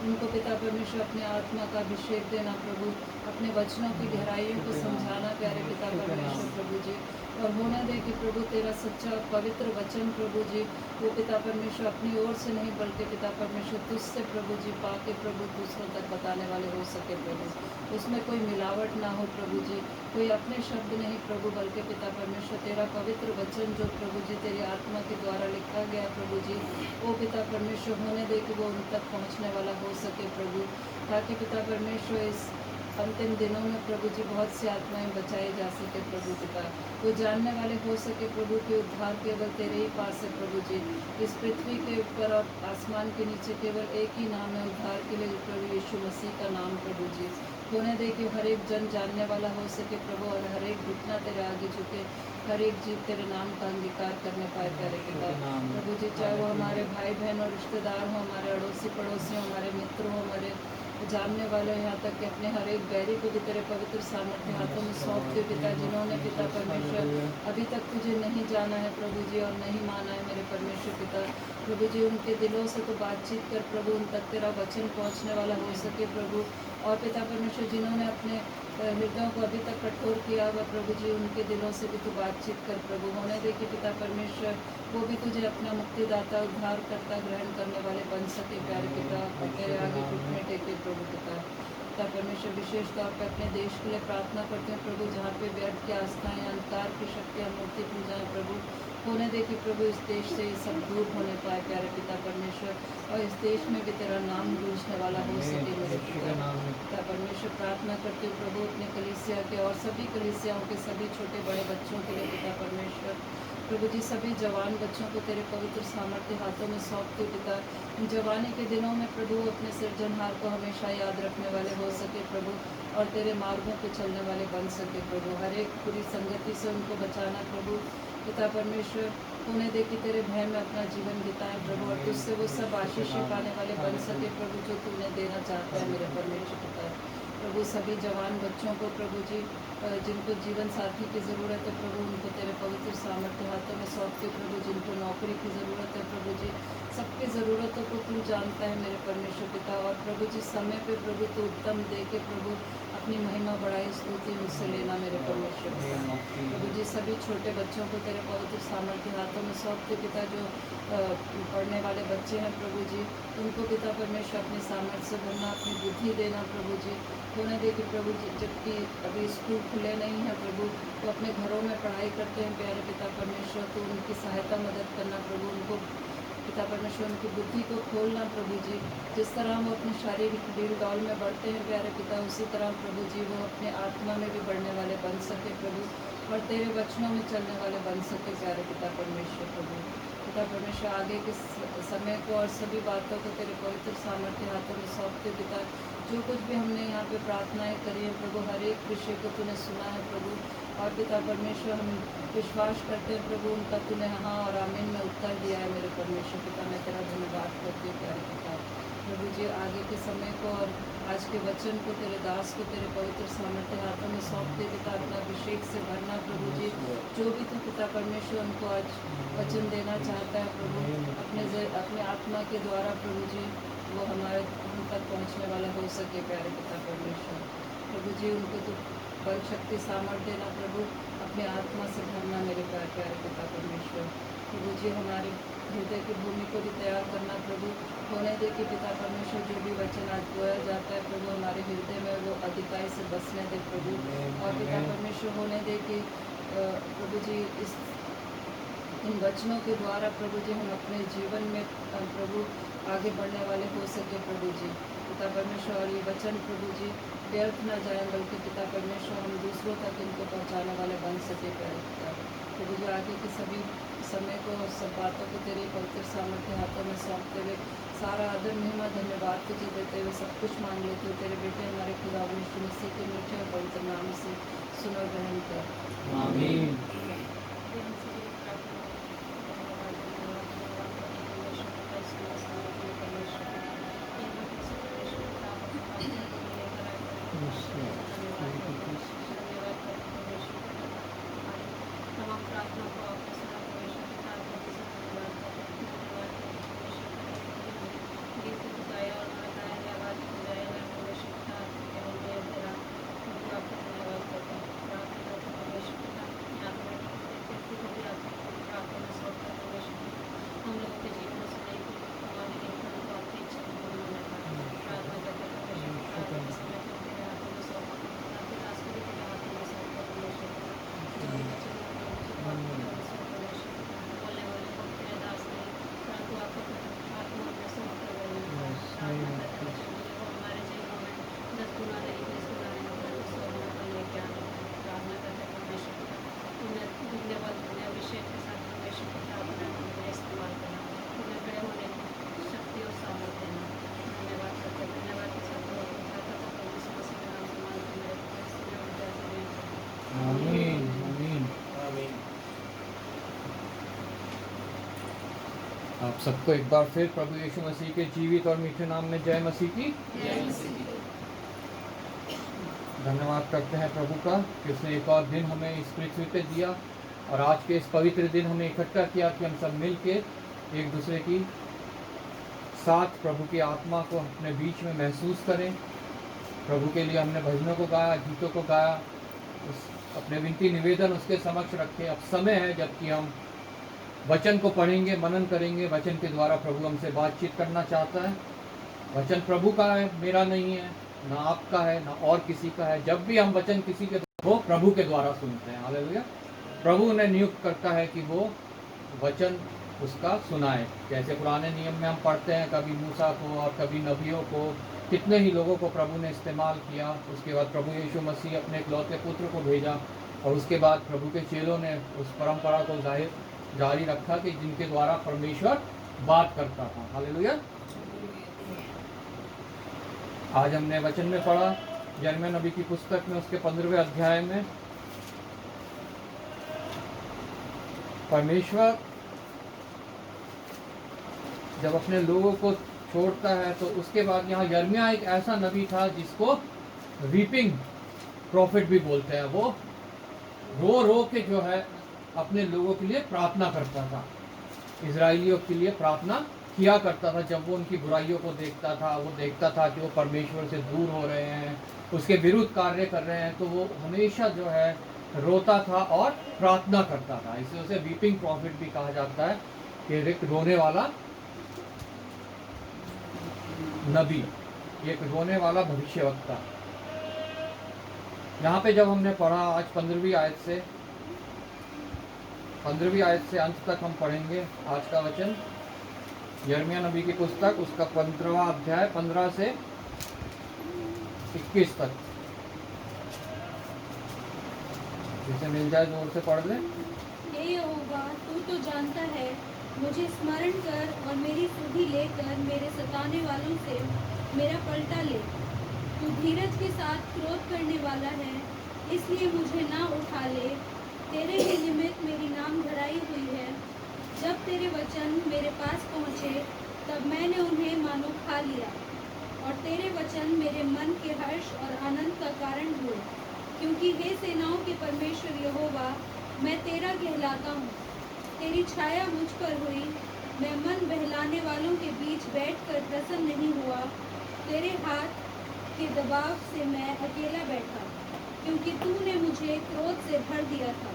उनको पिता परमेश्वर अपने आत्मा का अभिषेक देना प्रभु, अपने वचनों की गहराइयों को समझाना प्यारे पिता परमेश्वर प्रभु जी, और होने दे कि प्रभु तेरा सच्चा पवित्र वचन प्रभु जी वो पिता परमेश्वर अपनी ओर से नहीं बल्कि पिता परमेश्वर तुझसे प्रभु जी पाके प्रभु दूसरों तक बताने वाले हो सके प्रभु। उसमें कोई मिलावट ना हो प्रभु जी, कोई अपने शब्द नहीं प्रभु, बल्कि पिता परमेश्वर तेरा पवित्र वचन जो प्रभु जी तेरी आत्मा के द्वारा लिखा गया प्रभु जी, वो पिता परमेश्वर होने दे कि वो उन तक पहुँचने वाला हो सके प्रभु, ताकि पिता परमेश्वर इस अंतिम दिनों में प्रभु जी बहुत सी आत्माएं बचाई जा सके प्रभु पिता। वो जानने वाले हो सके प्रभु कि उद्धार केवल तेरे ही पास है प्रभु जी। इस पृथ्वी के ऊपर और आसमान के नीचे केवल एक ही नाम है उद्धार के लिए, प्रभु यीशु मसीह का नाम प्रभु जी। होने दे कि हर एक जन जानने वाला हो सके प्रभु, और हर एक घुटना तेरे आगे झुके, हर एक जीव तेरे नाम का अंगीकार करने पाए प्यारे पिता प्रभु जी। चाहे वो हमारे भाई बहन और रिश्तेदार हों, हमारे अड़ोसी पड़ोसी हों, हमारे मित्र हों, हमारे जानने वाले, यहाँ तक कि अपने हर एक बैरी को भी तेरे पवित्र सामर्थ्य हाथों में सौंप दे पिता, जिन्होंने पिता परमेश्वर अभी तक तुझे नहीं जाना है प्रभु जी और नहीं माना है मेरे परमेश्वर पिता प्रभु जी। उनके दिलों से तो बातचीत कर प्रभु, उन तक तेरा वचन पहुँचने वाला हो सके प्रभु। और पिता परमेश्वर जिन्होंने अपने हृदयों को अभी तक कठोर किया हुआ प्रभु जी, उनके दिलों से भी तू बातचीत कर प्रभु। होने दे कि पिता परमेश्वर वो भी तुझे अपना मुक्तिदाता उद्धारकर्ता ग्रहण करने वाले बन सके प्यारे पिता, और तेरे आगे घुटने टेके प्रभु पिता परमेश्वर। विशेष तौर पर अपने देश के लिए प्रार्थना करते हैं प्रभु, जहाँ पे व्यर्थ की आस्थाएं, अंधकार की शक्तियाँ, मूर्ति पूजाएं प्रभु, होने दे कि प्रभु इस देश से ये सब दूर होने पाए प्यारे पिता परमेश्वर, और इस देश में भी तेरा नाम गूंजने वाला हो सके मेरे पिता परमेश्वर। प्रार्थना करते हुए प्रभु अपने कलीसिया के और सभी कलीसियाओं के सभी छोटे बड़े बच्चों के लिए पिता परमेश्वर प्रभु जी, सभी जवान बच्चों को तेरे पवित्र सामर्थ्य हाथों में सौंपते पिता। जवानी के दिनों में प्रभु अपने सिरजनहार को हमेशा याद रखने वाले हो सके प्रभु, और तेरे मार्गों पे चलने वाले बन सके प्रभु। हर एक बुरी संगति से उनको बचाना प्रभु पिता परमेश्वर। होने दे कि तेरे भय में अपना जीवन बिताएं प्रभु, और तुझसे वो सब आशीष पाने वाले बन सके प्रभु जो तूने देना चाहता है मेरे परमेश्वर पिता प्रभु। सभी जवान बच्चों को प्रभु जी जिनको जीवन साथी की ज़रूरत है प्रभु, उनको तेरे पवित्र सामर्थ्य हाथों में सौंपते प्रभु। जिनको नौकरी की ज़रूरत है प्रभु जी, सबकी ज़रूरतों को तू जानता है मेरे परमेश्वर पिता, और प्रभु जी समय पे प्रभु तू उत्तम दे के प्रभु अपनी महिमा बढ़ाई स्तुति उनसे लेना मेरे परमेश्वर पिता प्रभु जी। सभी छोटे बच्चों को तेरे पवित्र सामर्थ्य हाथों में सौंपते पिता, जो पढ़ने वाले बच्चे हैं प्रभु जी, उनको पिता परमेश्वर अपनी सामर्थ्य से भरना, अपनी बुद्धि देना प्रभु जी। होने दे कि प्रभु जी जबकि अभी स्कूल खुले नहीं हैं प्रभु, तो अपने घरों में पढ़ाई करते हैं प्यारे पिता परमेश्वर, तो उनकी सहायता मदद करना प्रभु, उनको पिता परमेश्वर उनकी बुद्धि को खोलना प्रभु जी। जिस तरह हम अपने शारीरिक डील डॉल में बढ़ते हैं प्यारे पिता, उसी तरह प्रभु जी वो अपने आत्मा में भी बढ़ने वाले बन सके प्रभु, और तेरे वचनों में चलने वाले बन सके प्यारे पिता परमेश्वर प्रभु। पिता परमेश्वर आगे के समय को और सभी बातों को तेरे पवित्र सामर्थ्य हाथों में सौंपते पिता। जो कुछ भी हमने यहाँ पे प्रार्थनाएं करी हैं प्रभु, हर एक विषय को तूने सुना है प्रभु, और पिता परमेश्वर हम विश्वास करते हैं प्रभु उनका तूने हाँ और आमीन में उत्तर दिया है मेरे परमेश्वर पिता। मैं तेरा धन्यवाद करती हूँ प्यारे पिता प्रभु जी। आगे के समय को और आज के वचन को तेरे दास को तेरे पवित्र सामर्थ्य हाथों में सौंपते पिता, अपना अभिषेक से भरना प्रभु जी। जो भी तू पिता परमेश्वर उनको आज वचन देना चाहता है प्रभु, अपने आत्मा के द्वारा प्रभु जी वो हमारे हम तक पहुँचने वाला हो सके प्यारे पिता परमेश्वर प्रभु जी। उनको तो बल शक्ति सामर्थ्य देना प्रभु, अपने आत्मा से भरना मेरे प्यारे पिता परमेश्वर प्रभु जी। हमारे हृदय की भूमि को भी तैयार करना प्रभु, होने दे कि पिता परमेश्वर जो भी वचन आज बोया जाता है प्रभु हमारे हृदय में वो अधिकाई से बसने दे प्रभु, और पिता परमेश्वर होने दे कि प्रभु जी इन वचनों के द्वारा प्रभु जी हम अपने जीवन में प्रभु आगे बढ़ने वाले हो सके प्रभु जी। पिता परमेश्वर और ये वचन प्रभु जी व्यर्थ न जाए, बल्कि पिता परमेश्वर हम दूसरों तक इनको पहुंचाने वाले बन सके प्यारे पिता प्रभु जी। आगे के सभी समय को सब बातों को तेरे पवित्र सामर्थ्य हाथों में सौंपते हुए सारा आदर महिमा धन्यवाद तुझे देते हुए सब कुछ मांग लेते हुए तेरे बेटे हमारे खुदा यीशु मसीह के मीठे और पवित्र नाम से सुनो ग्रहण कर आमीन। आमीन आमीन। आप सबको एक बार फिर प्रभु यीशु मसीह के जीवित और मीठे नाम में जय मसीह की। धन्यवाद करते हैं प्रभु का कि उसने एक और दिन हमें इस पृथ्वी पे दिया, और आज के इस पवित्र दिन हमें इकट्ठा किया कि हम सब मिल के एक दूसरे की साथ प्रभु की आत्मा को अपने बीच में महसूस करें। प्रभु के लिए हमने भजनों को गाया, गीतों को गाया, अपने विनती निवेदन उसके समक्ष रखे। अब समय है जबकि हम वचन को पढ़ेंगे, मनन करेंगे। वचन के द्वारा प्रभु हमसे बातचीत करना चाहता है। वचन प्रभु का है, मेरा नहीं है, ना आपका है, ना और किसी का है। जब भी हम वचन किसी के वो प्रभु के द्वारा सुनते हैं, हालेलुया। प्रभु उन्हें नियुक्त करता है कि वो वचन उसका सुनाए। जैसे पुराने नियम में हम पढ़ते हैं, कभी मूसा को और कभी नबियों को, कितने ही लोगों को प्रभु ने इस्तेमाल किया। उसके बाद प्रभु यीशु मसीह अपने इकलौते पुत्र को भेजा, और उसके बाद प्रभु के चेलों ने उस परंपरा को जारी रखा कि जिनके द्वारा परमेश्वर बात करता था। हालेलुया। आज हमने वचन में पढ़ा यिर्मयाह नबी की पुस्तक में उसके 15वें अध्याय में परमेश्वर जब अपने लोगों को छोड़ता है तो उसके बाद यहाँ यिर्मयाह एक ऐसा नबी था जिसको वीपिंग प्रॉफिट भी बोलते हैं। वो रो रो के जो है अपने लोगों के लिए प्रार्थना करता था, इजराइलियों के लिए प्रार्थना किया करता था। जब वो उनकी बुराइयों को देखता था, वो देखता था कि वो परमेश्वर से दूर हो रहे हैं, उसके विरुद्ध कार्य कर रहे हैं, तो वो हमेशा जो है रोता था और प्रार्थना करता था। इसलिए उसे वीपिंग प्रॉफिट भी कहा जाता है, कि एक रोने वाला नबी, एक रोने वाला भविष्यवक्ता। यहाँ पे जब हमने पढ़ा आज 15वीं आयत से अंत तक हम पढ़ेंगे आज का वचन। यिर्मयाह नबी की पुस्तक उसका 15वां अध्याय 15 से 21 तक। जिसे मिल जाए जोर से पढ़ ले। हे यहोवा, तू तो जानता है, मुझे स्मरण कर और मेरी सुधि लेकर मेरे सताने वालों से मेरा पलटा ले। तू धीरज के साथ क्रोध करने वाला है, इसलिए मुझे ना उठा ले। तेरे ही निमित्त मेरी नाम धराई हुई है। जब तेरे वचन मेरे पास पहुँचे, तब मैंने उन्हें मानो खा लिया, और तेरे वचन मेरे मन के हर्ष और आनंद का कारण हुए। क्योंकि हे सेनाओं के परमेश्वर यहोवा, मैं तेरा कहलाता हूँ। तेरी छाया मुझ पर हुई। मैं मन बहलाने वालों के बीच बैठकर प्रसन्न नहीं हुआ। तेरे हाथ के दबाव से मैं अकेला बैठा, क्योंकि तूने मुझे क्रोध से भर दिया था।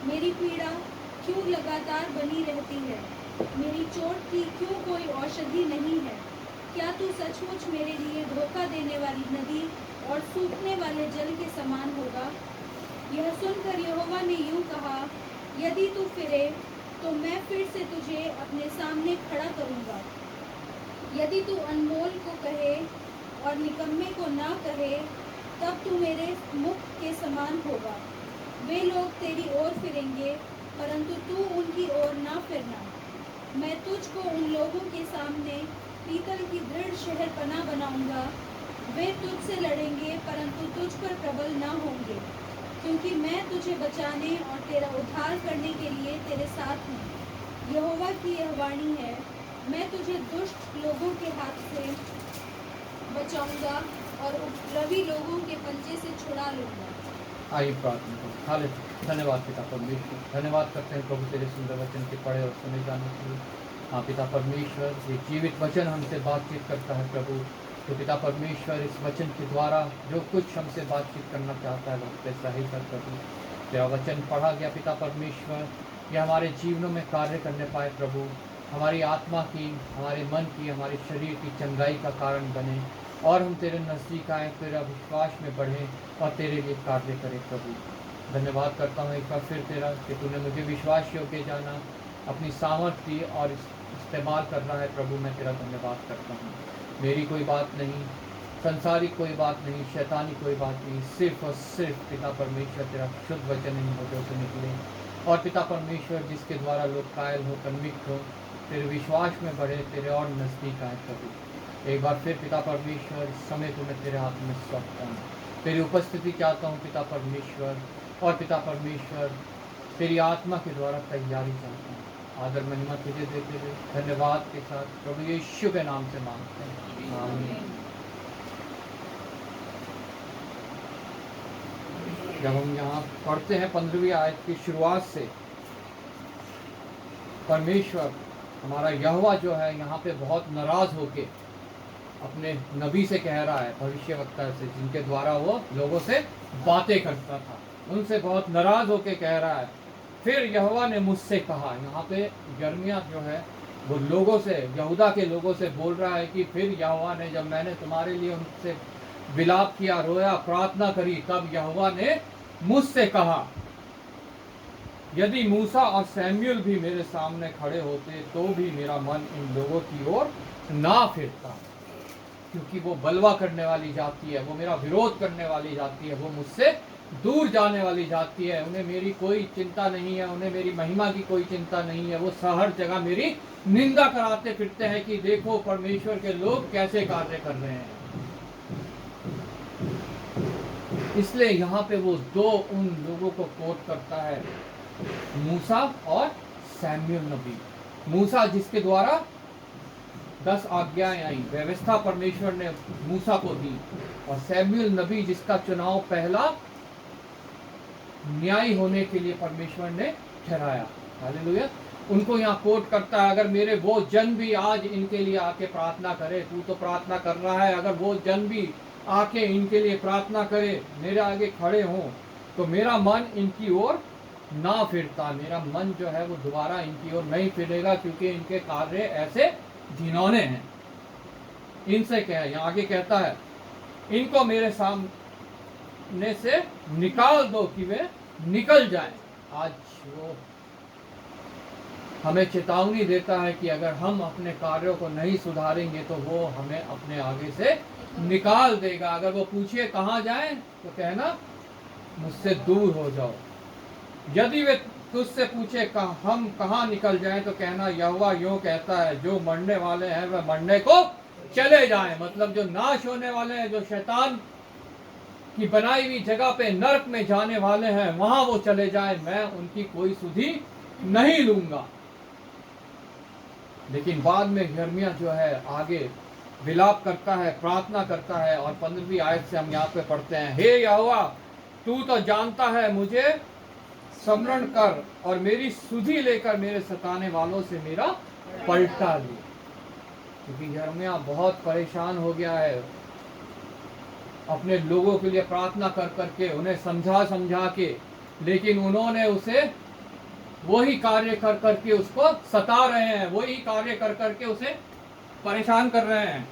मेरी पीड़ा क्यों लगातार बनी रहती है? मेरी चोट की क्यों कोई औषधि नहीं है? क्या तू सचमुच मेरे लिए धोखा देने वाली नदी और सूखने वाले जल के समान होगा? यह सुनकर यहोवा ने यूं कहा, यदि तू फिरे तो मैं फिर से तुझे अपने सामने खड़ा करूंगा। यदि तू अनमोल को कहे और निकम्मे को ना कहे, तब तू मेरे मुख के समान होगा। वे लोग तेरी ओर फिरेंगे, परंतु तू उनकी ओर ना फिरना। मैं तुझको उन लोगों के सामने पीतल की दृढ़ शहरपनाह बनाऊंगा। वे तुझसे लड़ेंगे, परंतु तुझ पर प्रबल ना होंगे, क्योंकि मैं तुझे बचाने और तेरा उद्धार करने के लिए तेरे साथ हूँ। यहोवा की यह वाणी है, मैं तुझे दुष्ट लोगों के हाथ से बचाऊंगा और उपद्रवी लोगों के पंजे से छुड़ा लूंगा। आइए प्रार्थना करें। हालेलुया। धन्यवाद पिता परमेश्वर, धन्यवाद करते हैं प्रभु तेरे सुंदर वचन के पढ़े और सुने जाने के लिए। हाँ पिता परमेश्वर, ये जीवित वचन हमसे बातचीत करता है प्रभु। तो पिता परमेश्वर, इस वचन के द्वारा जो कुछ हमसे बातचीत करना चाहता है वक्त ऐसा ही कर प्रभु। तेरा वचन पढ़ा गया पिता परमेश्वर, यह हमारे जीवनों में कार्य करने पाए प्रभु। हमारी आत्मा की, हमारे मन की, हमारे शरीर की चंगाई का कारण बने और हम तेरे नज़दीक आए, तेरा विश्वास में बढ़ें और तेरे लिए कार्य करें प्रभु। धन्यवाद करता हूँ एक बार फिर तेरा कि तूने मुझे विश्वास योग्य जाना, अपनी सामर्थ्य दी और इस्तेमाल कर रहा है प्रभु। मैं तेरा धन्यवाद करता हूँ। मेरी कोई बात नहीं, संसारिक कोई बात नहीं, शैतानी कोई बात नहीं, सिर्फ और सिर्फ पिता परमेश्वर तेरा शुद्ध वचन इन होठों से निकले और पिता परमेश्वर जिसके द्वारा लोग कायल हो, कन्विक्ट हो, तेरे विश्वास में बढ़े, तेरे और नज़दीक आए प्रभु। एक बार फिर पिता परमेश्वर, इस समय को मैं तेरे हाथ में सौंपता हूँ। तेरी उपस्थिति चाहता हूँ पिता परमेश्वर, और पिता परमेश्वर तेरी आत्मा के द्वारा तैयारी चाहता हूँ। आदर महिमा तुझे देते हुए धन्यवाद के साथ प्रभु यीशु के नाम से मांगते हैं, आमीन। जब हम यहाँ पढ़ते हैं 15वीं आयत की शुरुआत से, परमेश्वर हमारा यहोवा जो है यहाँ पे बहुत नाराज होके अपने नबी से कह रहा है, भविष्यवक्ता से, जिनके द्वारा वो लोगों से बातें करता था, उनसे बहुत नाराज होके कह रहा है, फिर यहोवा ने मुझसे कहा। यहाँ पे यिर्मयाह जो है वो लोगों से, यहूदा के लोगों से बोल रहा है कि फिर यहोवा ने, जब मैंने तुम्हारे लिए उनसे विलाप किया, रोया, प्रार्थना करी, तब यहोवा ने मुझसे कहा। यदि मूसा और सैमुएल भी मेरे सामने खड़े होते तो भी मेरा मन इन लोगों की ओर ना फिरता, क्योंकि वो बलवा करने वाली जाति है, वो मेरा विरोध करने वाली जाति है, वो मुझसे दूर जाने वाली जाति है। उन्हें मेरी कोई चिंता नहीं है, उन्हें मेरी महिमा की कोई चिंता नहीं है। वो हर जगह मेरी निंदा कराते फिरते हैं कि देखो परमेश्वर के लोग कैसे कार्य कर रहे हैं। इसलिए यहाँ पे वो दो उन लोगों को कोट करता है, मूसा और सैमुएल नबी। मूसा जिसके द्वारा 10 आज्ञाएं आई, व्यवस्था परमेश्वर ने मूसा को दी, और सैमुएल नबी जिसका चुनाव पहला न्याय होने के लिए परमेश्वर ने ठहराया। हालेलुया। उनको यहाँ कोट करता है, अगर मेरे वो जन भी आज इनके लिए आके प्रार्थना करे, तू तो प्रार्थना कर रहा है, अगर वो जन भी आके इनके लिए प्रार्थना करे, मेरे आगे खड़े हों, तो मेरा मन इनकी ओर ना फिरता। मेरा मन जो है वो दोबारा इनकी ओर नहीं फिरेगा, क्योंकि इनके कार्य ऐसे घिनौने हैं। इनसे क्या है, यहाँ आगे कहता है, इनको मेरे सामने से निकाल दो कि वे निकल जाएं। आज वो हमें चेतावनी देता है कि अगर हम अपने कार्यों को नहीं सुधारेंगे तो वो हमें अपने आगे से निकाल देगा। अगर वो पूछे कहाँ जाएं तो कहना मुझसे दूर हो जाओ। यदि वे तुझसे पूछे हम कहाँ निकल जाएं तो कहना यहोवा यूं कहता है, जो मरने वाले हैं वह मरने को चले जाएं। मतलब जो नाश होने वाले हैं, जो शैतान की बनाई हुई जगह पे नरक में जाने वाले हैं, वहां वो चले जाएं, मैं उनकी कोई सुधि नहीं लूंगा। लेकिन बाद में यिर्मयाह जो है आगे विलाप करता है, प्रार्थना करता है, और 15वीं आयत से हम यहाँ पे पढ़ते हैं, हे यहोवा तू तो जानता है, मुझे स्मरण कर और मेरी सुधि लेकर मेरे सताने वालों से मेरा पलटा ले। क्योंकि यिर्मयाह बहुत परेशान हो गया है, अपने लोगों के लिए प्रार्थना कर करके, उन्हें समझा समझा के, लेकिन उन्होंने उसे वही कार्य कर करके उसको सता रहे हैं, वही कार्य कर करके उसे परेशान कर रहे हैं।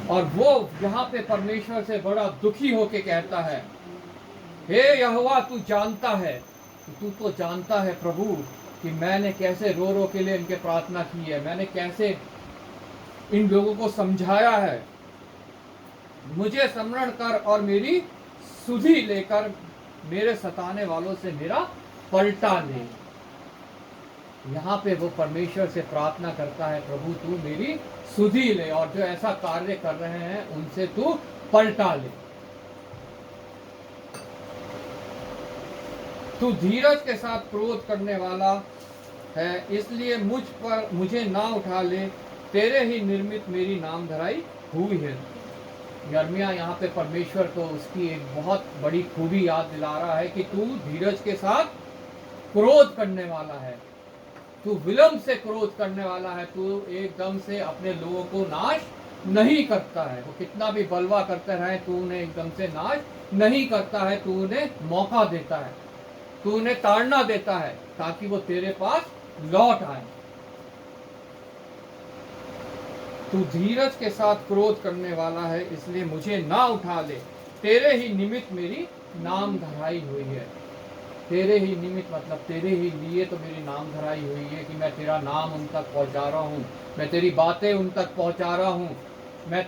और वो यहाँ पे परमेश्वर से बड़ा दुखी होके कहता है, हे यहोवा तू जानता है, तू तो जानता है प्रभु कि मैंने कैसे रो रो के लिए इनके प्रार्थना की है, मैंने कैसे इन लोगों को समझाया है। मुझे स्मरण कर और मेरी सुधि लेकर मेरे सताने वालों से मेरा पलटा ले। यहाँ पे वो परमेश्वर से प्रार्थना करता है, प्रभु तू मेरी सुधि ले और जो ऐसा कार्य कर रहे हैं उनसे तू पलटा ले। तू धीरज के साथ क्रोध करने वाला है, इसलिए मुझे ना उठा ले, तेरे ही निर्मित मेरी नाम धराई हुई है। यिर्मयाह यहाँ पे परमेश्वर को उसकी एक बहुत बड़ी खूबी याद दिला रहा है कि तू धीरज के साथ क्रोध करने वाला है, तू विलंब से क्रोध करने वाला है, तू एकदम से अपने लोगों को नाश नहीं करता है। वो कितना भी बलवा करते रहे, तू उन्हें एकदम से नाश नहीं करता है, तू उन्हें मौका देता है, तू उन्हें ताड़ना देता है ताकि वो तेरे पास लौट आए। तू धीरज के साथ क्रोध करने वाला है, इसलिए मुझे ना उठा ले, तेरे ही निमित्त मेरी नाम धराई हुई है। तेरे ही निमित्त मतलब तेरे ही लिए तो मेरी नाम धराई हुई है कि मैं तेरा नाम उन तक पहुंचा रहा हूँ, मैं तेरी बातें उन तक पहुंचा रहा हूँ, मैं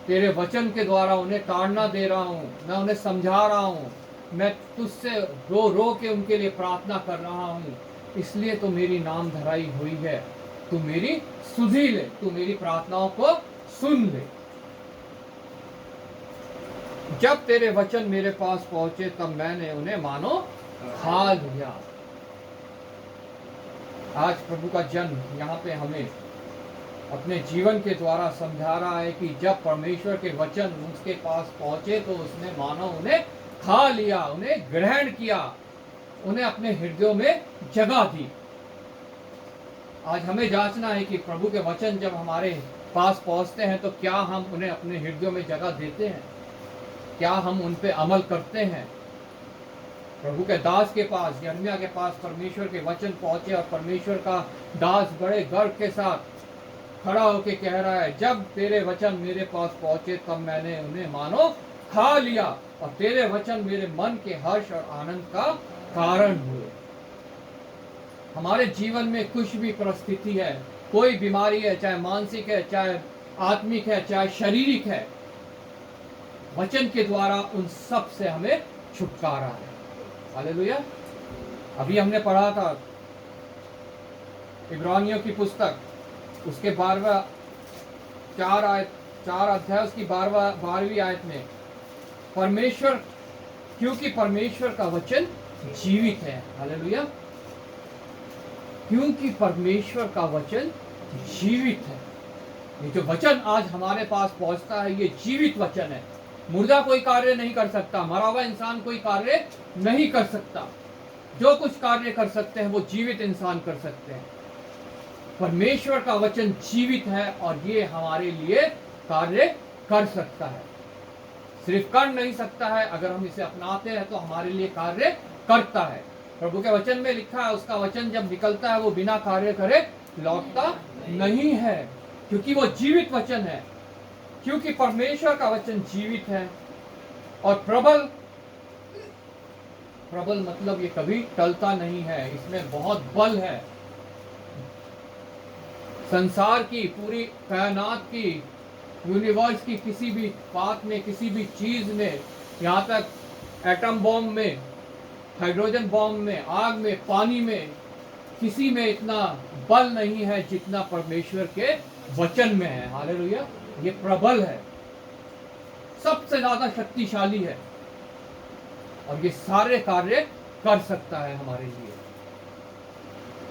तेरे वचन के द्वारा उन्हें ताड़ना दे रहा हूँ, मैं उन्हें समझा रहा हूँ, मैं तुझसे रो रो के उनके लिए प्रार्थना कर रहा हूँ, इसलिए तो मेरी नाम धराई हुई है। तू मेरी सुधि ले, तू मेरी प्रार्थनाओं को सुन ले। जब तेरे वचन मेरे पास पहुंचे तब मैंने उन्हें मानो खा लिया। आज प्रभु का जन्म यहाँ पे हमें अपने जीवन के द्वारा समझा रहा है कि जब परमेश्वर के वचन उसके पास पहुंचे तो उसने मानो उन्हें खा लिया, उन्हें ग्रहण किया, उन्हें अपने हृदयों में जगह दी। आज हमें जांचना है कि प्रभु के वचन जब हमारे पास पहुंचते हैं तो क्या हम उन्हें अपने हृदयों में जगह देते हैं, क्या हम उन पे अमल करते हैं। प्रभु के दास के पास, यिर्मयाह के पास परमेश्वर के वचन पहुंचे और परमेश्वर का दास बड़े गर्व के साथ खड़ा होके कह रहा है, जब तेरे वचन मेरे पास पहुंचे तब मैंने उन्हें मानो खा लिया और तेरे वचन मेरे मन के हर्ष और आनंद का कारण हुए। हमारे जीवन में कुछ भी परिस्थिति है, कोई बीमारी है, चाहे मानसिक है, चाहे आत्मिक है, चाहे शारीरिक है, वचन के द्वारा उन सब से हमें छुटकारा है। हालेलुया। अभी हमने पढ़ा था इब्रानियों की पुस्तक, उसके 4 अध्याय उसकी 12वीं आयत में परमेश्वर, क्योंकि परमेश्वर का वचन जीवित है। हालेलुया। क्योंकि परमेश्वर का वचन जीवित है। ये जो वचन आज हमारे पास पहुंचता है ये जीवित वचन है। मुर्दा कोई कार्य नहीं कर सकता, मरा हुआ इंसान कोई कार्य नहीं कर सकता। जो कुछ कार्य कर सकते हैं वो जीवित इंसान कर सकते हैं। परमेश्वर का वचन जीवित है और ये हमारे लिए कार्य कर सकता है। सिर्फ कर नहीं सकता है, अगर हम इसे अपनाते हैं तो हमारे लिए कार्य करता है। प्रभु के वचन में लिखा है, उसका वचन जब निकलता है वो बिना कार्य करे लौटता नहीं है, क्योंकि वो जीवित वचन है। क्योंकि परमेश्वर का वचन जीवित है और प्रबल प्रबल मतलब ये कभी टलता नहीं है, इसमें बहुत बल है। संसार की, पूरी कायनात की, यूनिवर्स की किसी भी बात में, किसी भी चीज में, यहाँ तक एटम बॉम्ब में, हाइड्रोजन बॉम्ब में, आग में, पानी में, किसी में इतना बल नहीं है जितना परमेश्वर के वचन में है। हालेलुया। ये प्रबल है, सबसे ज्यादा शक्तिशाली है, और ये सारे कार्य कर सकता है हमारे लिए।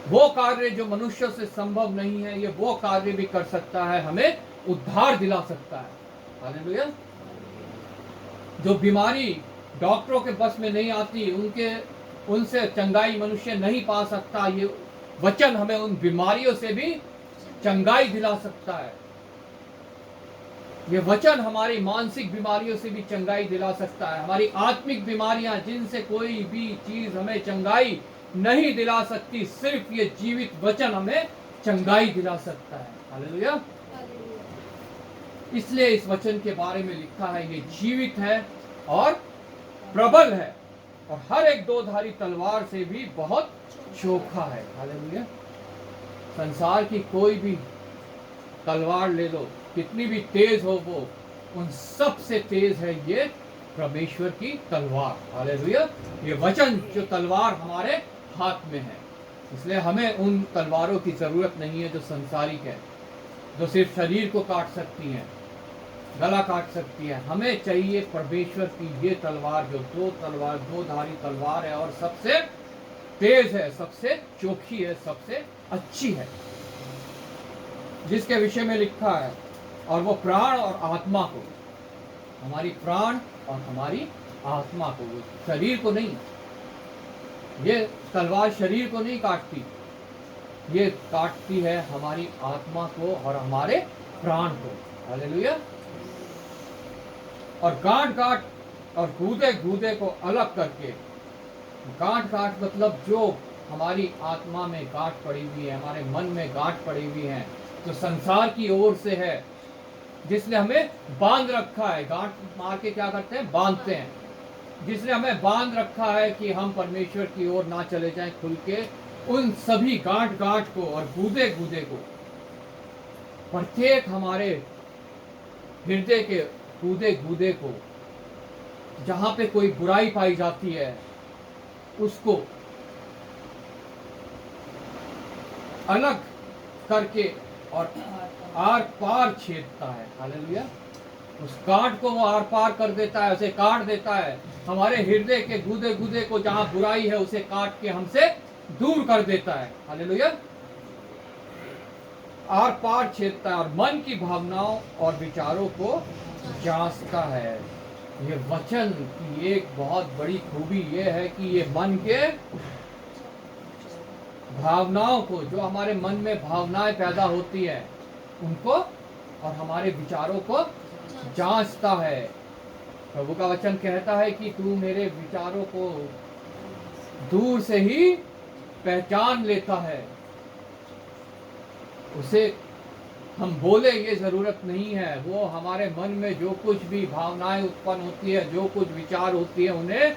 वो कार्य जो मनुष्य से संभव नहीं है, ये वो कार्य भी कर सकता है, हमें उद्धार दिला सकता है। हालेलुया। जो बीमारी डॉक्टरों के बस में नहीं आती, उनसे चंगाई मनुष्य नहीं पा सकता, ये वचन हमें उन बीमारियों से भी चंगाई दिला सकता है। ये वचन हमारी मानसिक बीमारियों से भी चंगाई दिला सकता है। हमारी आत्मिक बीमारियां, जिनसे कोई भी चीज हमें चंगाई नहीं दिला सकती, सिर्फ ये जीवित वचन हमें चंगाई दिला सकता है। हालेलुया। इसलिए इस वचन के बारे में लिखा है, ये जीवित है और प्रबल है, और हर एक दो-धारी तलवार से भी बहुत चोखा है। हालेलुया। संसार की कोई भी तलवार ले लो, कितनी भी तेज हो वो, उन सब से तेज है ये परमेश्वर की तलवार। हालेलुया। ये वचन जो तलवार हमारे हाथ में है, इसलिए हमें उन तलवारों की जरूरत नहीं है जो संसारिक है, जो सिर्फ शरीर को काट सकती हैं, गला काट सकती है। हमें चाहिए परमेश्वर की ये तलवार, जो दो धारी तलवार है, और सबसे तेज है, सबसे चोखी है, सबसे अच्छी है, जिसके विषय में लिखा है, और वो प्राण और आत्मा को, हमारी प्राण और हमारी आत्मा को, शरीर को नहीं। ये तलवार शरीर को नहीं काटती, ये काटती है हमारी आत्मा को और हमारे प्राण को। हालेलुया। और गांठ और गूदे को अलग करके, गांठ मतलब जो हमारी आत्मा में गांठ पड़ी हुई है, हमारे मन में गांठ पड़ी हुई है, जो संसार की ओर से है, जिसने हमें बांध रखा है। गांठ मार के क्या करते हैं? बांधते हैं। जिसने हमें बांध रखा है कि हम परमेश्वर की ओर ना चले जाएं खुल के, उन सभी गांठ को और गूदे को, प्रत्येक हमारे हृदय के गूदे को, जहां पे कोई बुराई पाई जाती है, उसको अलग करके और आर पार छेदता है। हालेलुया। उस गांठ को वो आर पार कर देता है, उसे काट देता है। हमारे हृदय के गूदे को, जहां बुराई है, उसे काट के हमसे दूर कर देता है। हालेलुया। आर पार छेदता है, और मन की भावनाओं और विचारों को जांचता है। ये वचन की एक बहुत बड़ी खूबी ये है कि ये मन के भावनाओं को, जो हमारे मन में भावनाएं पैदा होती है, उनको और हमारे विचारों को जांचता है। प्रभु का वचन कहता है कि तू मेरे विचारों को दूर से ही पहचान लेता है। उसे हम बोले ये जरूरत नहीं है, वो हमारे मन में जो कुछ भी भावनाएं उत्पन्न होती है, जो कुछ विचार होती है, उन्हें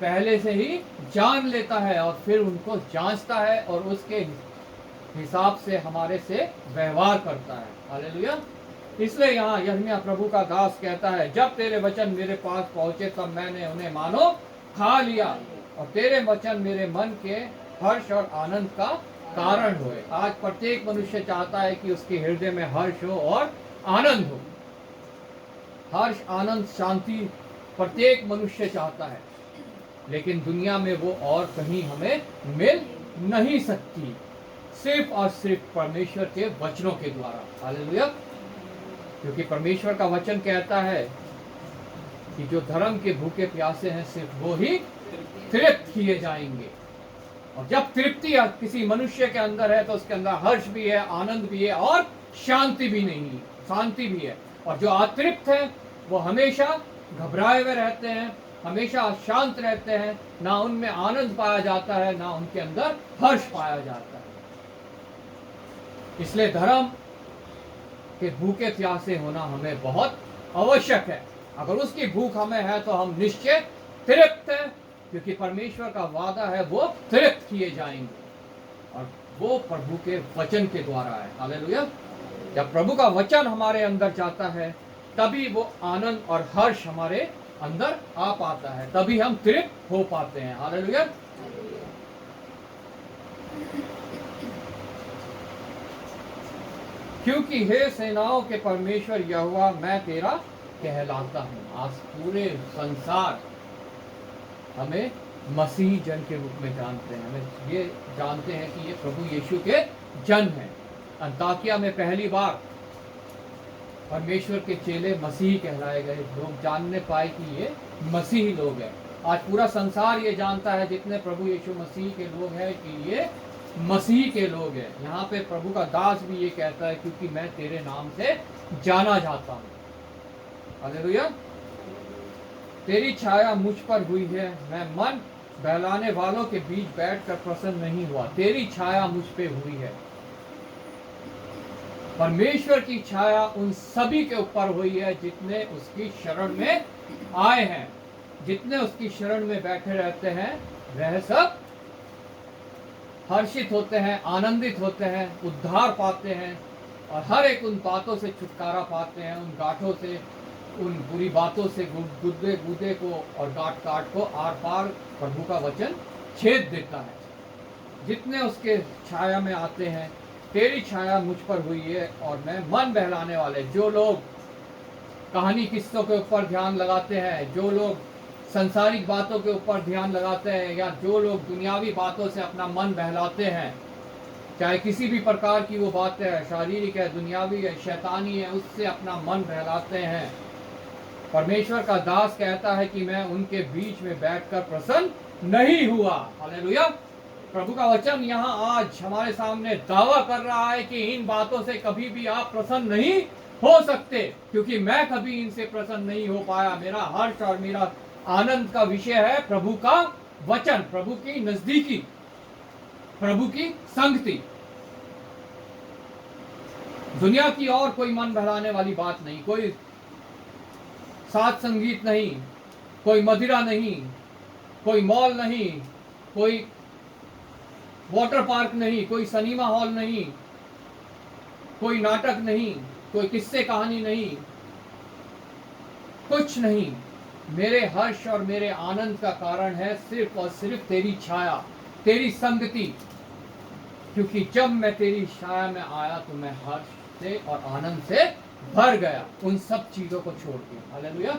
पहले से ही जान लेता है, और फिर उनको जांचता है, और उसके हिसाब से हमारे से व्यवहार करता है। हालेलुया। इसलिए यहाँ यिर्मयाह प्रभु का दास कहता है, जब तेरे वचन मेरे पास पहुंचे तब मैंने उन्हें मानो खा लिया, और तेरे वचन मेरे मन के हर्ष और आनंद का कारण हुए। आज प्रत्येक मनुष्य चाहता है कि उसके हृदय में हर्ष हो और आनंद हो। हर्ष, आनंद, शांति प्रत्येक मनुष्य चाहता है, लेकिन दुनिया में वो और कहीं हमें मिल नहीं सकती, सिर्फ और सिर्फ परमेश्वर के वचनों के द्वारा। हालेलुया। क्योंकि परमेश्वर का वचन कहता है कि जो धर्म के भूखे प्यासे हैं, सिर्फ वो ही तृप्त किए जाएंगे। और जब तृप्ति किसी मनुष्य के अंदर है, तो उसके अंदर हर्ष भी है, आनंद भी है, और शांति भी है। और जो अतृप्त है, वो हमेशा घबराए हुए रहते हैं, हमेशा अशांत रहते हैं, ना उनमें आनंद पाया जाता है, ना उनके अंदर हर्ष पाया जाता है। इसलिए धर्म के भूखे प्यासे होना हमें बहुत आवश्यक है। अगर उसकी भूख हमें है, तो हम निश्चय तृप्त हैं, क्योंकि परमेश्वर का वादा है वो तृप्त किए जाएंगे और वो प्रभु के वचन के द्वारा है। हालेलुया। जब प्रभु का वचन हमारे अंदर जाता है तभी वो आनंद और हर्ष हमारे अंदर आ पाता है, तभी हम तृप्त हो पाते हैं। हालेलुया। क्योंकि हे सेनाओं के परमेश्वर यहोवा मैं तेरा कहलाता हूं। आज पूरे संसार हमें मसीह जन के रूप में जानते हैं, हमें ये जानते हैं कि ये प्रभु यीशु के जन हैं। अंताकिया में पहली बार परमेश्वर के चेले मसीह कहलाए गए, लोग जानने पाए कि ये मसीही लोग हैं। आज पूरा संसार ये जानता है, जितने प्रभु यीशु मसीह के लोग हैं, कि ये मसीह के लोग हैं। यहाँ पे प्रभु का दास भी ये कहता है, क्योंकि मैं तेरे नाम से जाना जाता हूँ। हालेलुया। तेरी छाया मुझ पर हुई है, मैं मन बहलाने वालों के बीच बैठकर प्रसन्न नहीं हुआ। तेरी छाया मुझ पे हुई है। परमेश्वर की छाया उन सभी के ऊपर हुई है जितने उसकी शरण में आए हैं, जितने उसकी शरण में बैठे रहते हैं, वह सब हर्षित होते हैं, आनंदित होते हैं, उद्धार पाते हैं और हर एक उन बातों से छुटकारा पाते हैं, उन गांठों से, उन बुरी बातों से, गुदे गुदे को और गांठ काट को आर पार प्रभु का वचन छेद देता है। जितने उसके छाया में आते हैं, तेरी छाया मुझ पर हुई है और मैं मन बहलाने वाले, जो लोग कहानी किस्सों के ऊपर ध्यान लगाते हैं, जो लोग संसारिक बातों के ऊपर ध्यान लगाते हैं, या जो लोग दुनियावी बातों से अपना मन बहलाते हैं, चाहे किसी भी प्रकार की वो बात है, शारीरिक है, दुनियावी है, शैतानी है, उससे अपना मन बहलाते हैं, परमेश्वर का दास कहता है कि मैं उनके बीच में बैठकर प्रसन्न नहीं हुआ। हालेलुया। प्रभु का वचन यहाँ आज हमारे सामने दावा कर रहा है कि इन बातों से कभी भी आप प्रसन्न नहीं हो सकते, क्योंकि मैं कभी इनसे प्रसन्न नहीं हो पाया। मेरा हर्ष और मेरा आनंद का विषय है प्रभु का वचन, प्रभु की नजदीकी, प्रभु की संगति। दुनिया की और कोई मन बहलाने वाली बात नहीं, कोई साज संगीत नहीं, कोई मदिरा नहीं, कोई मॉल नहीं, कोई वाटर पार्क नहीं, कोई सिनेमा हॉल नहीं, कोई नाटक नहीं, कोई किस्से कहानी नहीं, कुछ नहीं। मेरे हर्ष और मेरे आनंद का कारण है सिर्फ और सिर्फ तेरी छाया, तेरी संगति। क्योंकि जब मैं तेरी छाया में आया तो मैं हर्ष से और आनंद से भर गया, उन सब चीजों को छोड़ के। हालेलुया।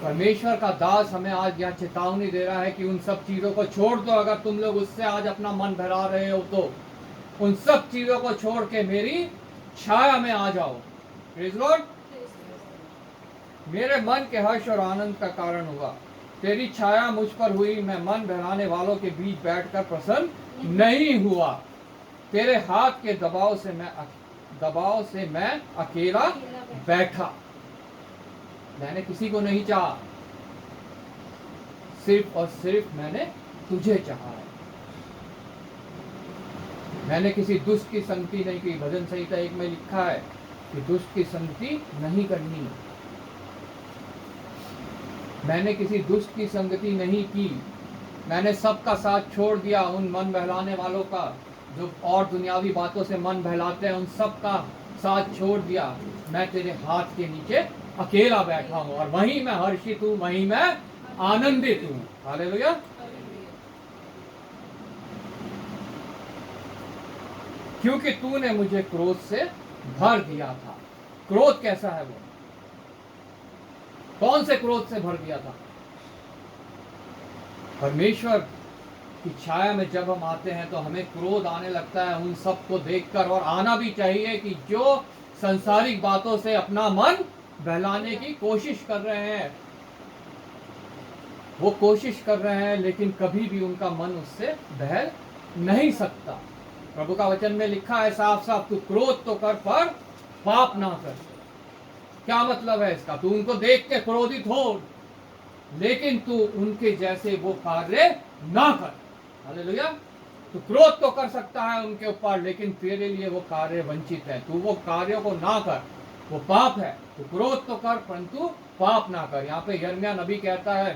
परमेश्वर का दास हमें आज यह चेतावनी दे रहा है कि उन सब चीजों को छोड़ दो। अगर तुम लोग उससे आज अपना मन बहला रहे हो तो उन सब चीजों को छोड़ के मेरी छाया में आ जाओ। Praise Lord. मेरे मन के हर्ष और आनंद का कारण हुआ, तेरी छाया मुझ पर हुई, मैं मन बहलाने वालों के बीच बैठकर प्रसन्न नहीं हुआ। तेरे हाथ के दबाव से मैं अकेला बैठा। मैंने किसी को नहीं चाहा, सिर्फ और सिर्फ मैंने तुझे चाहा है। मैंने किसी दुष्ट की संगति नहीं की। भजन संहिता 1 में लिखा है कि दुष्ट की संगति नहीं करनी। मैंने किसी दुष्ट की संगति नहीं की। मैंने सबका साथ छोड़ दिया, उन मन बहलाने वालों का, जो और दुनियावी बातों से मन बहलाते हैं, उन सब का साथ छोड़ दिया। मैं तेरे हाथ के नीचे अकेला बैठा हूं और वहीं मैं हर्षित हूं, वहीं मैं आनंदित हूं। हालेलुया। क्योंकि तूने मुझे क्रोध से भर दिया था। क्रोध कैसा है वो? कौन से क्रोध से भर दिया था? परमेश्वर की छाया में जब हम आते हैं तो हमें क्रोध आने लगता है उन सब को देखकर, और आना भी चाहिए, कि जो संसारिक बातों से अपना मन बहलाने की कोशिश कर रहे हैं। वो कोशिश कर रहे हैं लेकिन कभी भी उनका मन उससे बहल नहीं सकता। प्रभु का वचन में लिखा है साफ साफ, तू क्रोध तो कर पर पाप ना कर। क्या मतलब है इसका? तू उनको देख के क्रोधित हो लेकिन तू उनके जैसे वो कार्य ना कर। हालेलुया। तू क्रोध तो कर सकता है उनके ऊपर, लेकिन तेरे लिए वो कार्य वंचित है। तू वो कार्यों को ना कर, वो पाप है। तू क्रोध तो कर परंतु पाप ना कर। यहाँ पे यिर्मयाह नबी कहता है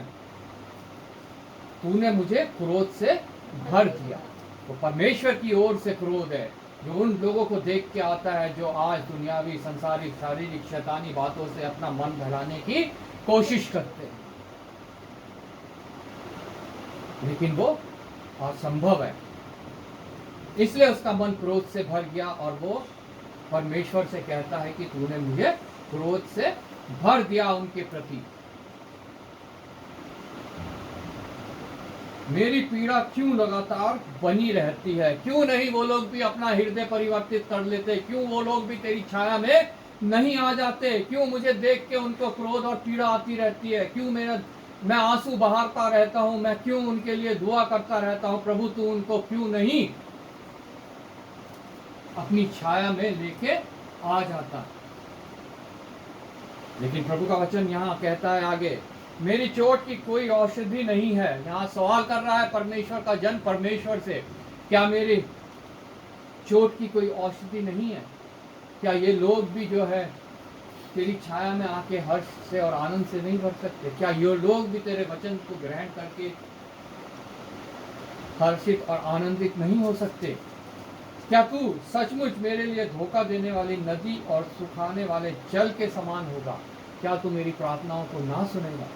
तूने मुझे क्रोध से भर दिया। तो परमेश्वर की ओर से क्रोध है जो उन लोगों को देख के आता है जो आज दुनियावी संसारिक शारीरिक शैतानी बातों से अपना मन बहलाने की कोशिश करते हैं, लेकिन वो असंभव है। इसलिए उसका मन क्रोध से भर गया और वो परमेश्वर से कहता है कि तूने मुझे क्रोध से भर दिया उनके प्रति। मेरी पीड़ा क्यों लगातार बनी रहती है? क्यों नहीं वो लोग भी अपना हृदय परिवर्तित कर लेते? क्यों वो लोग भी तेरी छाया में नहीं आ जाते? क्यों मुझे देख के उनको क्रोध और पीड़ा आती रहती है? क्यों मैं आंसू बहारता रहता हूं? मैं क्यों उनके लिए दुआ करता रहता हूं? प्रभु तू उनको क्यों नहीं अपनी छाया में लेके आ जाता? लेकिन प्रभु का वचन यहाँ कहता है आगे, मेरी चोट की कोई औषधि नहीं है। यहाँ सवाल कर रहा है परमेश्वर का जन परमेश्वर से, क्या मेरी चोट की कोई औषधि नहीं है? क्या ये लोग भी जो है तेरी छाया में आके हर्ष से और आनंद से नहीं भर सकते? क्या ये लोग भी तेरे वचन को ग्रहण करके हर्षित और आनंदित नहीं हो सकते? क्या तू सचमुच मेरे लिए धोखा देने वाली नदी और सुखाने वाले जल के समान होगा? क्या तू मेरी प्रार्थनाओं को ना सुनेगा?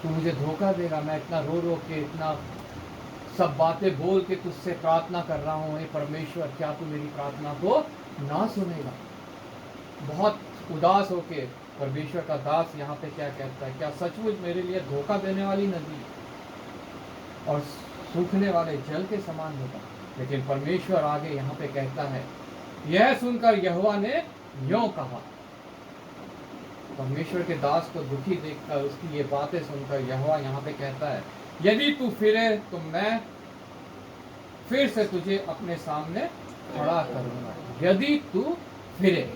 तू मुझे धोखा देगा? मैं इतना रो रो के इतना सब बातें बोल के तुझसे प्रार्थना कर रहा हूँ, हे परमेश्वर, क्या तू मेरी प्रार्थना को ना सुनेगा? बहुत उदास होके परमेश्वर का दास यहाँ पे क्या कहता है, क्या सचमुच मेरे लिए धोखा देने वाली नदी और सूखने वाले जल के समान होगा? लेकिन परमेश्वर आगे यहाँ पे कहता है, यह सुनकर यहोवा ने यूं कहा। परमेश्वर के दास को दुखी देखकर, उसकी ये बातें सुनकर यहोवा यहाँ पे कहता है, यदि तू फिरे तो मैं फिर से तुझे अपने सामने खड़ा करूंगा। यदि तू फिरे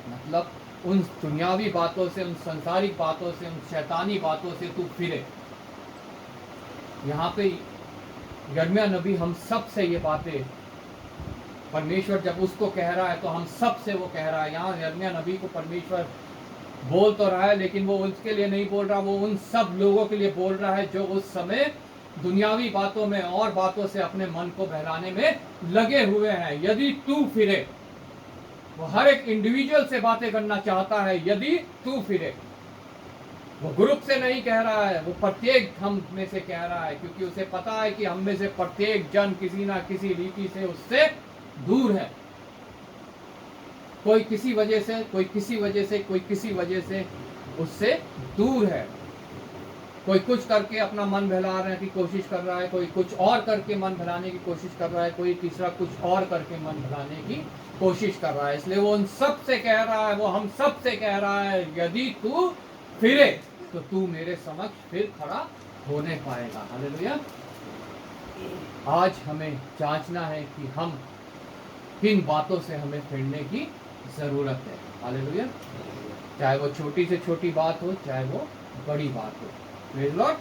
मतलब उन दुनियावी बातों से, उन संसारिक बातों से, उन शैतानी बातों से तू फिरे। यहाँ पे यिर्मयाह नबी हम सब से ये बातें, परमेश्वर जब उसको कह रहा है तो हम सब से वो कह रहा है। यहाँ यिर्मयाह नबी को परमेश्वर बोल तो रहा है, लेकिन वो उसके लिए नहीं बोल रहा, वो उन सब लोगों के लिए बोल रहा है जो उस समय दुनियावी बातों में और बातों से अपने मन को बहलाने में लगे हुए हैं। यदि तू फिरे, वो हर एक इंडिविजुअल से बातें करना चाहता है। यदि तू फिरे, वो ग्रुप से नहीं कह रहा है, वो प्रत्येक हम में से कह रहा है, क्योंकि उसे पता है कि हम में से प्रत्येक जन किसी ना किसी रीति से उससे दूर है। कोई किसी वजह से, कोई किसी वजह से, कोई किसी वजह से उससे दूर है। कोई कुछ करके अपना मन बहलाने की कोशिश कर रहा है, कोई कुछ और करके मन बहलाने की कोशिश कर रहा है, कोई तीसरा कुछ और करके मन बहलाने की कोशिश कर रहा है। इसलिए वो उन सब से कह रहा है, वो हम सब से कह रहा है, यदि तू फिरे तो तू मेरे समक्ष फिर खड़ा होने पाएगा। हालेलुया। आज हमें जांचना है कि हम किन बातों से हमें फिरने की जरूरत है। हालेलुया। चाहे वो छोटी से छोटी बात हो, चाहे वो बड़ी बात हो। Praise Lord.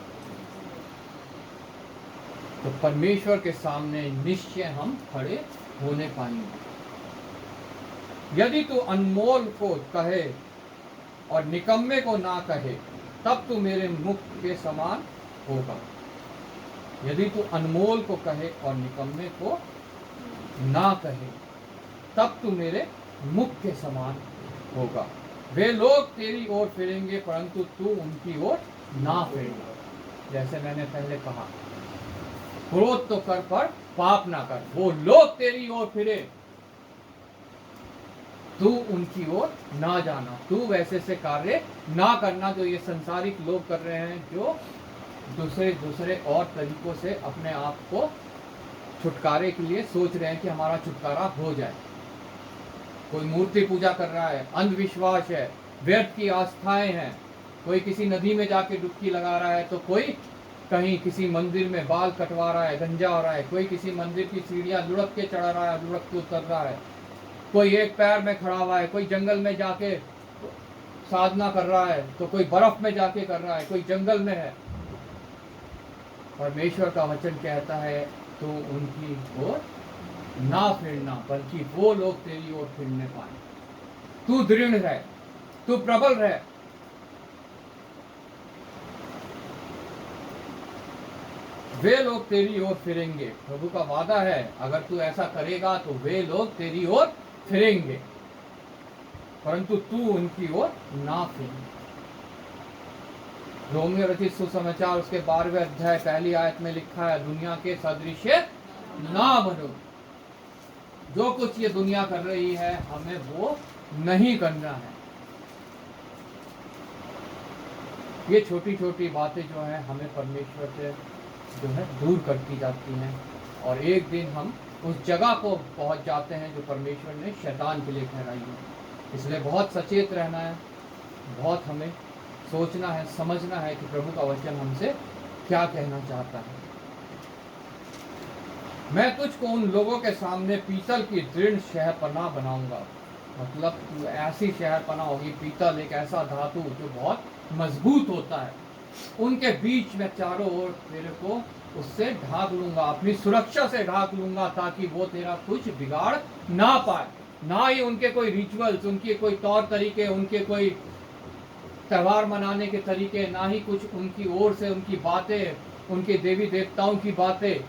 तो परमेश्वर के सामने निश्चय हम खड़े होने पाएंगे। यदि तू अनमोल को कहे और निकम्मे को ना कहे, तब तू मेरे मुख के समान होगा। यदि तू अनमोल को कहे और निकम्मे को ना कहे, तब तू मेरे मुख के समान होगा। वे लोग तेरी ओर फिरेंगे, परंतु तू उनकी ओर ना फिरेगा। जैसे मैंने पहले कहा, क्रोध तो कर पर पाप ना कर। वो लोग तेरी ओर फिरे, तू उनकी ओर ना जाना, तू वैसे से कार्य ना करना जो ये संसारिक लोग कर रहे हैं, जो दूसरे और तरीकों से अपने आप को छुटकारे के लिए सोच रहे हैं कि हमारा छुटकारा हो जाए। कोई मूर्ति पूजा कर रहा है, अंधविश्वास है, व्यर्थ की आस्थाएं हैं। कोई किसी नदी में जाके डुबकी लगा रहा है, तो कोई कहीं किसी मंदिर में बाल कटवा रहा है, गंजा हो रहा है। कोई किसी मंदिर की सीढ़ियां लुढ़क के चढ़ा रहा है, लुढ़क के उतर रहा है। कोई एक पैर में खड़ा हुआ है, कोई जंगल में जाके साधना कर रहा है, तो कोई बर्फ में जाके कर रहा है, कोई जंगल में है। परमेश्वर का वचन कहता है तो उनकी ओर ना फिरना, बल्कि वो लोग तेरी ओर फिरने पाए। तू दृढ़ रह, तू प्रबल रह। वे लोग तेरी ओर फिरेंगे। प्रभु का वादा है, अगर तू ऐसा करेगा तो वे लोग तेरी ओर फिरेंगे, परंतु तू उनकी ओर ना फिर। रोमियो रचित सुसमाचार उसके 12वें अध्याय पहली आयत में लिखा है, दुनिया के सदृश ना बनो। जो कुछ ये दुनिया कर रही है हमें वो नहीं करना है। ये छोटी छोटी बातें जो है हमें परमेश्वर से जो है दूर करती जाती हैं, और एक दिन हम उस जगह को पहुंच जाते हैं जो परमेश्वर ने शैतान के लिए ठहराई है। इसलिए बहुत सचेत रहना है, बहुत हमें सोचना है, समझना है कि प्रभु का वचन हमसे क्या कहना चाहता है। मैं तुझको उन लोगों के सामने पीतल की दृढ़ शहरपनाह बनाऊंगा। मतलब ऐसी शहरपनाह होगी, पीतल एक ऐसा धातु जो बहुत मजबूत होता है, उनके बीच में चारों ओर तेरे को उससे ढाक लूंगा, अपनी सुरक्षा से ढाक लूंगा, ताकि वो तेरा कुछ बिगाड़ ना पाए। ना ही उनके कोई रिचुअल्स, उनके कोई तौर तरीके, उनके कोई त्यौहार मनाने के तरीके, ना ही कुछ उनकी ओर से उनकी बातें, उनके देवी देवताओं की बातें,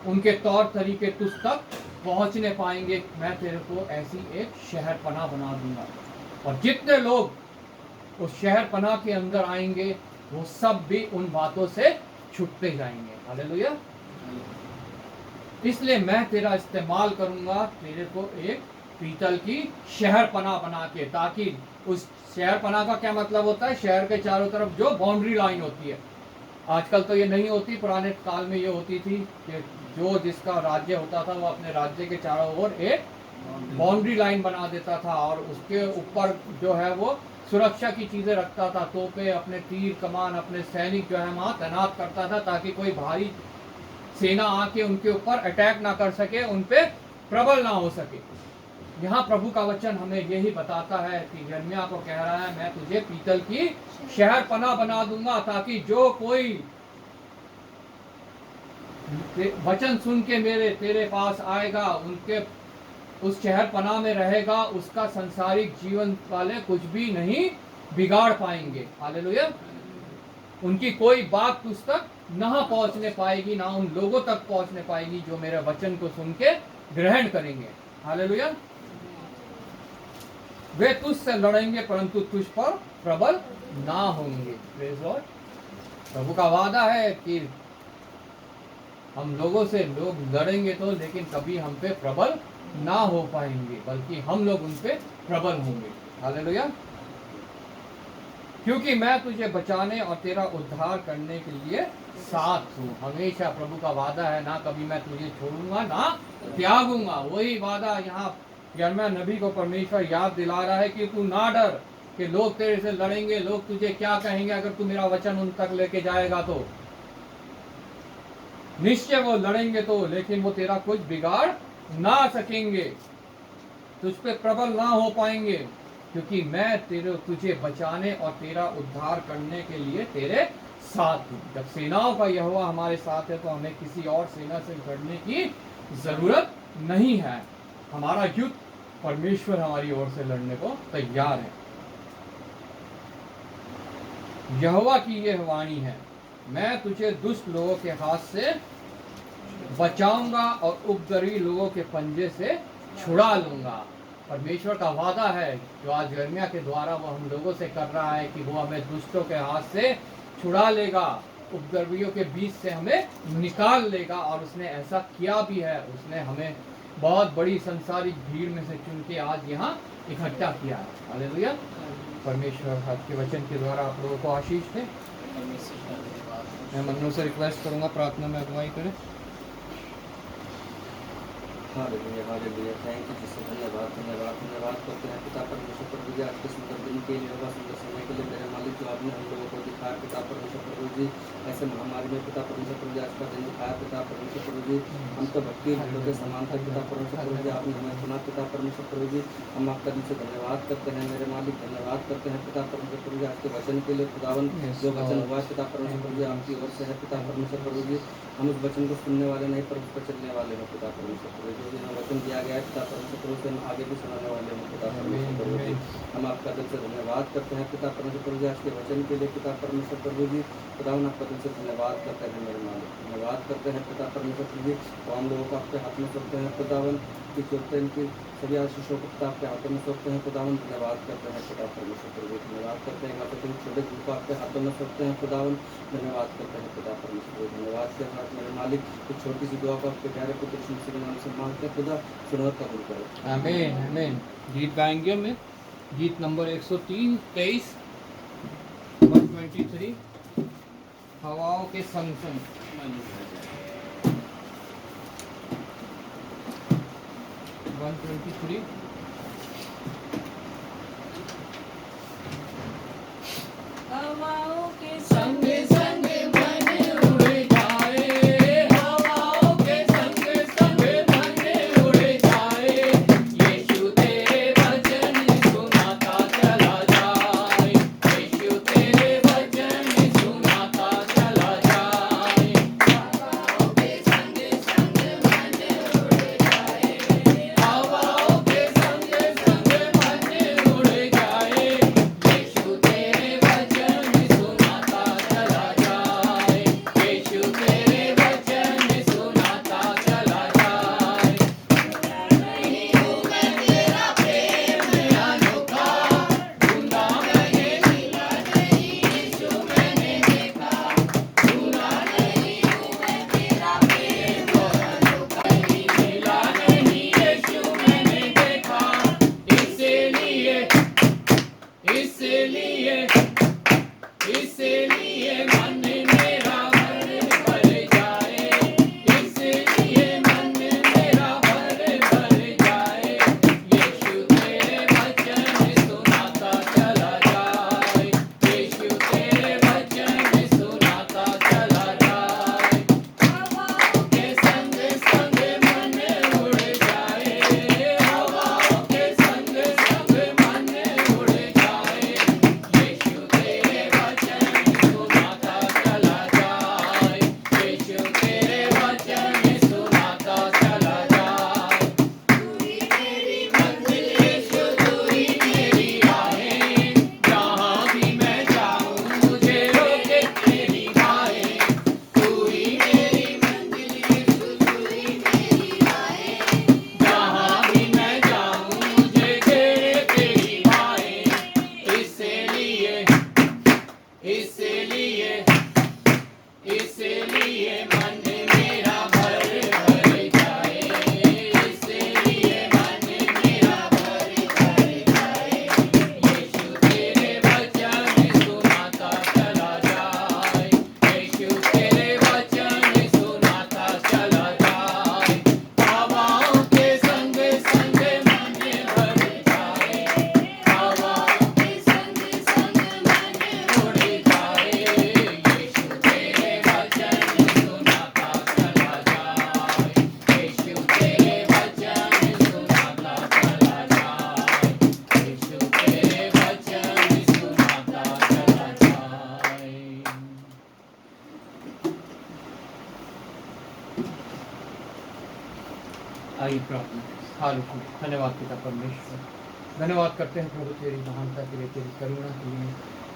उनके तौर तरीके तुझ तक पहुंचने पाएंगे। मैं तेरे को ऐसी एक शहरपनाह बना दूंगा, और जितने लोग उस शहरपनाह के अंदर आएंगे वो सब भी उन बातों से छुटते जाएंगे। हालेलुया। इसलिए मैं तेरा इस्तेमाल करूंगा, तेरे को एक पीतल की शहरपनाह बना के, ताकि उस शहरपनाह का क्या मतलब होता है, शहर के चारों तरफ जो बाउंड्री लाइन होती है। आजकल तो ये नहीं होती, पुराने काल में ये होती थी कि जो जिसका राज्य होता था वो अपने राज्य के चारों ओर एक बाउंड्री लाइन बना देता था, और उसके ऊपर जो है वो सुरक्षा की चीजें रखता था, तोपे, अपने तीर कमान, अपने सैनिक जो है वहां तैनात करता था, ताकि कोई भारी सेना आके उनके ऊपर अटैक ना कर सके, उन पे प्रबल ना हो सके। यहाँ प्रभु का वचन हमें यही बताता है कि यिर्मयाह को कह रहा है, मैं तुझे पीतल की शहरपनाह बना दूंगा, ताकि जो कोई वचन सुन के मेरे तेरे पास आएगा, उनके उस शहरपनाह में रहेगा, उसका संसारिक जीवन वाले कुछ भी नहीं बिगाड़ पाएंगे। हालेलुया। उनकी कोई बात तुझ तक ना पहुंचने पाएगी, ना उन लोगों तक पहुंचने पाएगी जो मेरे वचन को सुन के ग्रहण करेंगे। हालेलुया। वे तुझसे लड़ेंगे परंतु तुझ पर प्रबल ना होंगे। Praise Lord. प्रभु का वादा है कि हम लोगों से लोग लड़ेंगे तो, लेकिन कभी हम पे प्रबल ना हो पाएंगे, बल्कि हम लोग उन पे प्रबल होंगे। हालेलुया। क्योंकि मैं तुझे बचाने और तेरा उद्धार करने के लिए साथ हूँ। हमेशा प्रभु का वादा है, ना कभी मैं तुझे छोड़ूंगा ना त्यागूंगा। वही वादा यहाँ यिर्मयाह नबी को परमेश्वर याद दिला रहा है कि तू ना डर कि लोग तेरे से लड़ेंगे, लोग तुझे क्या कहेंगे अगर तू मेरा वचन उन तक लेके जाएगा तो। निश्चय वो लड़ेंगे तो, लेकिन वो तेरा कुछ बिगाड़ ना सकेंगे, तुझ पे प्रबल ना हो पाएंगे, क्योंकि मैं तुझे बचाने और तेरा उद्धार करने के लिए तेरे साथ हूँ। जब सेनाओं का यहोवा हमारे साथ है तो हमें किसी और सेना से लड़ने की जरूरत नहीं है। हमारा युद्ध परमेश्वर हमारी ओर से लड़ने को तैयार है। यहोवा की यह वाणी है, मैं तुझे दुष्ट लोगों के हाथ से बचाऊंगा और उपद्रवी लोगों के पंजे से छुड़ा लूंगा। परमेश्वर का वादा है जो आज यिर्मयाह के द्वारा वो हम लोगों से कर रहा है कि वो हमें दुष्टों के हाथ से छुड़ा लेगा, उपद्रवियों के बीच से हमें निकाल लेगा। और उसने ऐसा किया भी है। उसने हमें बहुत बड़ी संसारिक भीड़ में से चुन के आज यहाँ इकट्ठा किया है। हालेलुया। परमेश्वर आपके वचन के द्वारा आप लोगों को आशीष दे। मैं मन्नू से रिक्वेस्ट करूंगा प्रार्थना में अगुवाई करें। Hallelujah hallelujah. थैंक यू जिससे धन्यवाद धन्यवाद धन्यवाद करते हैं पिता परमेश्वर प्रभु जी, आज के सुंदर दिन के लिए, होगा सुंदर समय के लिए मेरे मालिक जो आपने हम लोगों को दिखाया पिता परमेश्वर प्रभु जी, ऐसे महामारी में पिता परमेश्वर प्रभु जी आज का दिन दिखाया पिता परमेश्वर प्रभु जी। हम तो भटके भीड़ों के समान था पिता परमेश्वर प्रभु जी, आपने हमें सुना पिता परमेश्वर प्रभु जी। हम आपका दिन से धन्यवाद करते हैं मेरे मालिक, धन्यवाद करते हैं पिता परमेश्वर प्रभु जी आज के वचन के लिए। खुदावन जो वचन हुआ पिता परमेश्वर प्रभु जी आपकी ओर से है पिता परमेश्वर प्रभु जी। हम उस वचन को सुनने वाले नहीं पर उस पर चलने वाले हैं पिता परमेश्वर प्रभु जी। प्रभु जी हमें वचन दिया गया है पिता परमेश्वर प्रभु से हम आगे भी सुनाने वाले हैं पिता परमेश्वर प्रभु जी। हम आपका दिल से धन्यवाद करते हैं पिता परमेश्वर प्रभु जी आज के वचन के लिए पिता परमेश्वर प्रभु जी। खुदा आपका दिल से धन्यवाद करते हैं मेरे मालिक, धन्यवाद करते हैं पिता परमेश्वर प्रभु जी। तो हम लोगों को आपके हाथ में सौंपते हैं खुदावन की चलते इनकी सभी आशीषों को पिता आपके हाथों में सौंपते हैं खुदावन। धन्यवाद करते हैं पिता परमेश्वर प्रभु, धन्यवाद करते हैं आपके तुम छोटे दूध को आपके हाथों में सौंपते हैं खुदावन। धन्यवाद करते हैं पिता परमेश्वर प्रभु, धन्यवाद के साथ मेरे मालिक कुछ छोटी सी दुआ को आपके प्यारे पुत्र यीशु मसीह के नाम से मांगते हैं खुदा सुनो कबूल करो। आमीन आमीन। गीत गाएंगे में गीत नंबर 103 23 123 हवाओं के संग संग। 123 हवाओं के संग संग मन उड़ जाए, हवाओं के संग संग मन उड़ जाए, यीशु तेरे वचन सुनाता चला जाए, यीशु तेरे वचन सुनाता चला जाए। हवाओं के संग संग मन उड़ जाए, हवाओं के संग संग मन उड़ जाए, यीशु तेरे वचन सुनाता चला जाए, यीशु तेरे वचन सुनाता चला जाए। नहीं हूँ मैं तेरा प्रेम अनोखा, ढूंढा मैंने मिला नहीं, यीशु मैंने देखा, ढूंढा नहीं हूँ मैं तेरा प्रेम अनोखा, नहीं मिला नहीं, यीशु मैंने देखा। इसलिए इसलिए मन मेरा भर जाए, इसलिए मन मेरा भर जाए, यीशु तेरे वचन सुनाता चला जाए, यीशु तेरे वचन सुनाता चला जाए। हवाओं के संग संग मन उड़ जाए, हवाओं के संग संग मन उड़ जाए, यीशु तेरे वचन सुनाता चला जाए, यीशु तेरे वचन सुनाता चला जाए। तू ही मेरी मंजिल यीशु, तू ही मेरी राहें, जहाँ भी मैं जाऊँ मुझे रोके तेरी बाहें। तू ही मेरी मंजिल यीशु, तू ही मेरी राहें, जहाँ भी मैं जाऊँ मुझे घेरे तेरी बाहें। इसलिए मन मेरा भर जाए, इसलिए मन मेरा भर जाए, यीशु तेरे वचन सुनाता चला जाए, यीशु तेरे वचन सुनाता चला जाए। हवाओं के संग संग मन भर जाए, हवाओं के संग संग मन उड़ जाए, यीशु तेरे वचन सुनाता चला जाए, यीशु तेरे वचन सुनाता चला जाए, यीशु तेरे वचन सुनाता चला जाए। आइए प्रार्थना। हालेलुया। धन्यवाद पिता परमेश्वर, धन्यवाद करते हैं प्रभु तेरी महानता के लिए, तेरी करुणा के लिए।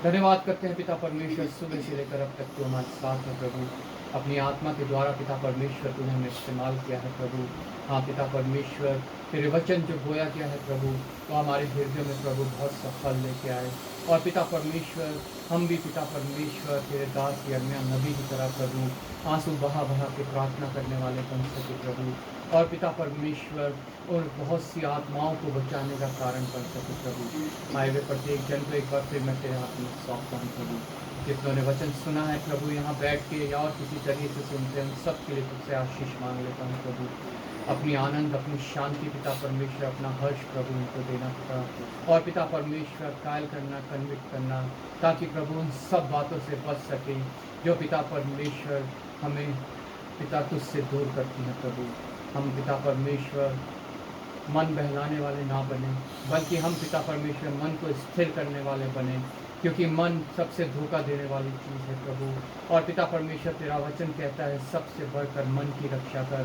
धन्यवाद करते हैं पिता परमेश्वर, सुबह से लेकर अब तक तू हमारे साथ है प्रभु। अपनी आत्मा के द्वारा पिता परमेश्वर तूने हमें इस्तेमाल किया है प्रभु। हाँ पिता परमेश्वर, तेरे वचन जो बोया गया है प्रभु, वो हमारे हृदय में प्रभु बहुत सा फल लेके आए। और पिता परमेश्वर, हम भी पिता परमेश्वर तेरे दास यिर्मयाह नबी की तरह प्रभु आंसू बहा बहा के प्रार्थना करने वाले बन सके प्रभु। और पिता परमेश्वर, और बहुत सी आत्माओं को बचाने का कारण बन सके प्रभु। आए हुए प्रत्येक जन को एक बार फिर मैं तेरे हाथ में सौंपता हूँ प्रभु। जितनों ने वचन सुना है प्रभु, यहाँ बैठ के या और किसी तरीके से सुनते हैं, उन सब के लिए तुझसे आशीष मांग लेता हूँ प्रभु। अपनी आनंद, अपनी शांति पिता परमेश्वर, अपना हर्ष प्रभु उनको देना पिता। और पिता परमेश्वर, कायल करना, कन्विक्ट करना, ताकि प्रभु उन सब बातों से बच सके जो पिता परमेश्वर हमें पिता तुझसे दूर करती हैं प्रभु। हम पिता परमेश्वर मन बहलाने वाले ना बने, बल्कि हम पिता परमेश्वर मन को स्थिर करने वाले बने, क्योंकि मन सबसे धोखा देने वाली चीज़ है प्रभु। और पिता परमेश्वर तेरा वचन कहता है सबसे बढ़कर मन की रक्षा कर,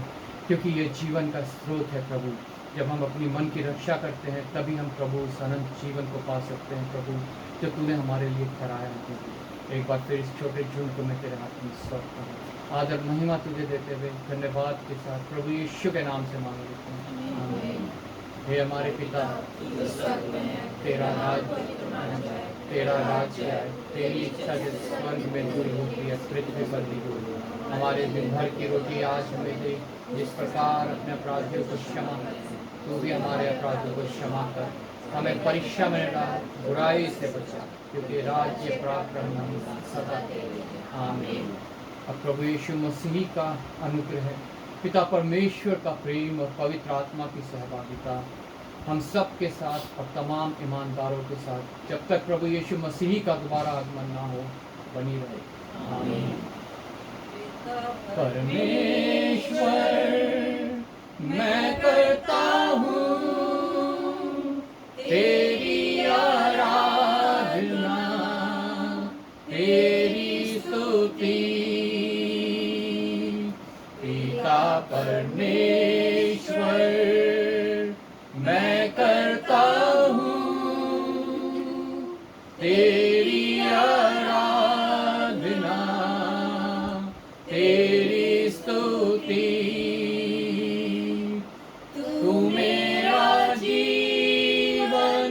क्योंकि ये जीवन का स्रोत है प्रभु। जब हम अपनी मन की रक्षा करते हैं तभी हम प्रभु उस अनंत जीवन को पा सकते हैं प्रभु, जो तूने हमारे लिए कराया है प्रभु। एक बार फिर इस छोटे झुंड को मैं तेरे हाथ में सौंपता हूँ। आदर महिमा तुझे देते हुए धन्यवाद के साथ प्रभु यीशु के नाम से मांग लेते हैं, आमीन। हे हमारे पिता, तेरा राज्य आए, तेरी इच्छा जिस स्वर्ग में पूरी होती है पृथ्वी पर भी हो। हमारे दिन भर की रोटी आज हमें दे, जिस प्रकार अपने अपराधियों को क्षमा कर तू भी हमारे अपराधों को क्षमा कर। हमें परीक्षा में न डाल, बुराई से बचा, क्योंकि राज्य पराक्रम महिमा सदा तेरे, आमीन। अब प्रभु यीशु मसीह का अनुग्रह, पिता परमेश्वर का प्रेम और पवित्र आत्मा की सहभागिता हम सब के साथ और तमाम ईमानदारों के साथ जब तक प्रभु यीशु मसीह का दोबारा आगमन ना हो बनी रहे, आमीन। परमेश्वर मैं करता हूँ तेरी आराधना, तेरी स्तुति, पिता परमेश्वर मैं करता हूँ तेरी आराधना, तेरी स्तुति। तू मेरा जीवन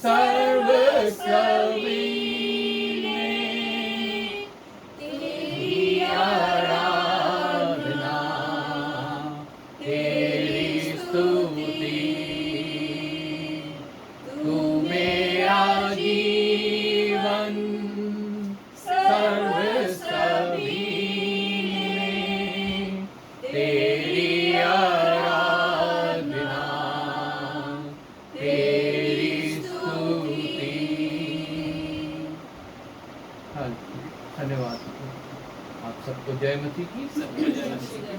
सर्वस्वी में, तेरी आराधना, तेरी स्तुति। तू मेरा जीवन सर्वस्वी में, तेरी आराधना, तेरी स्तुति। धन्यवाद। आप सबको जय मसीह की। सबको जय मसीह की।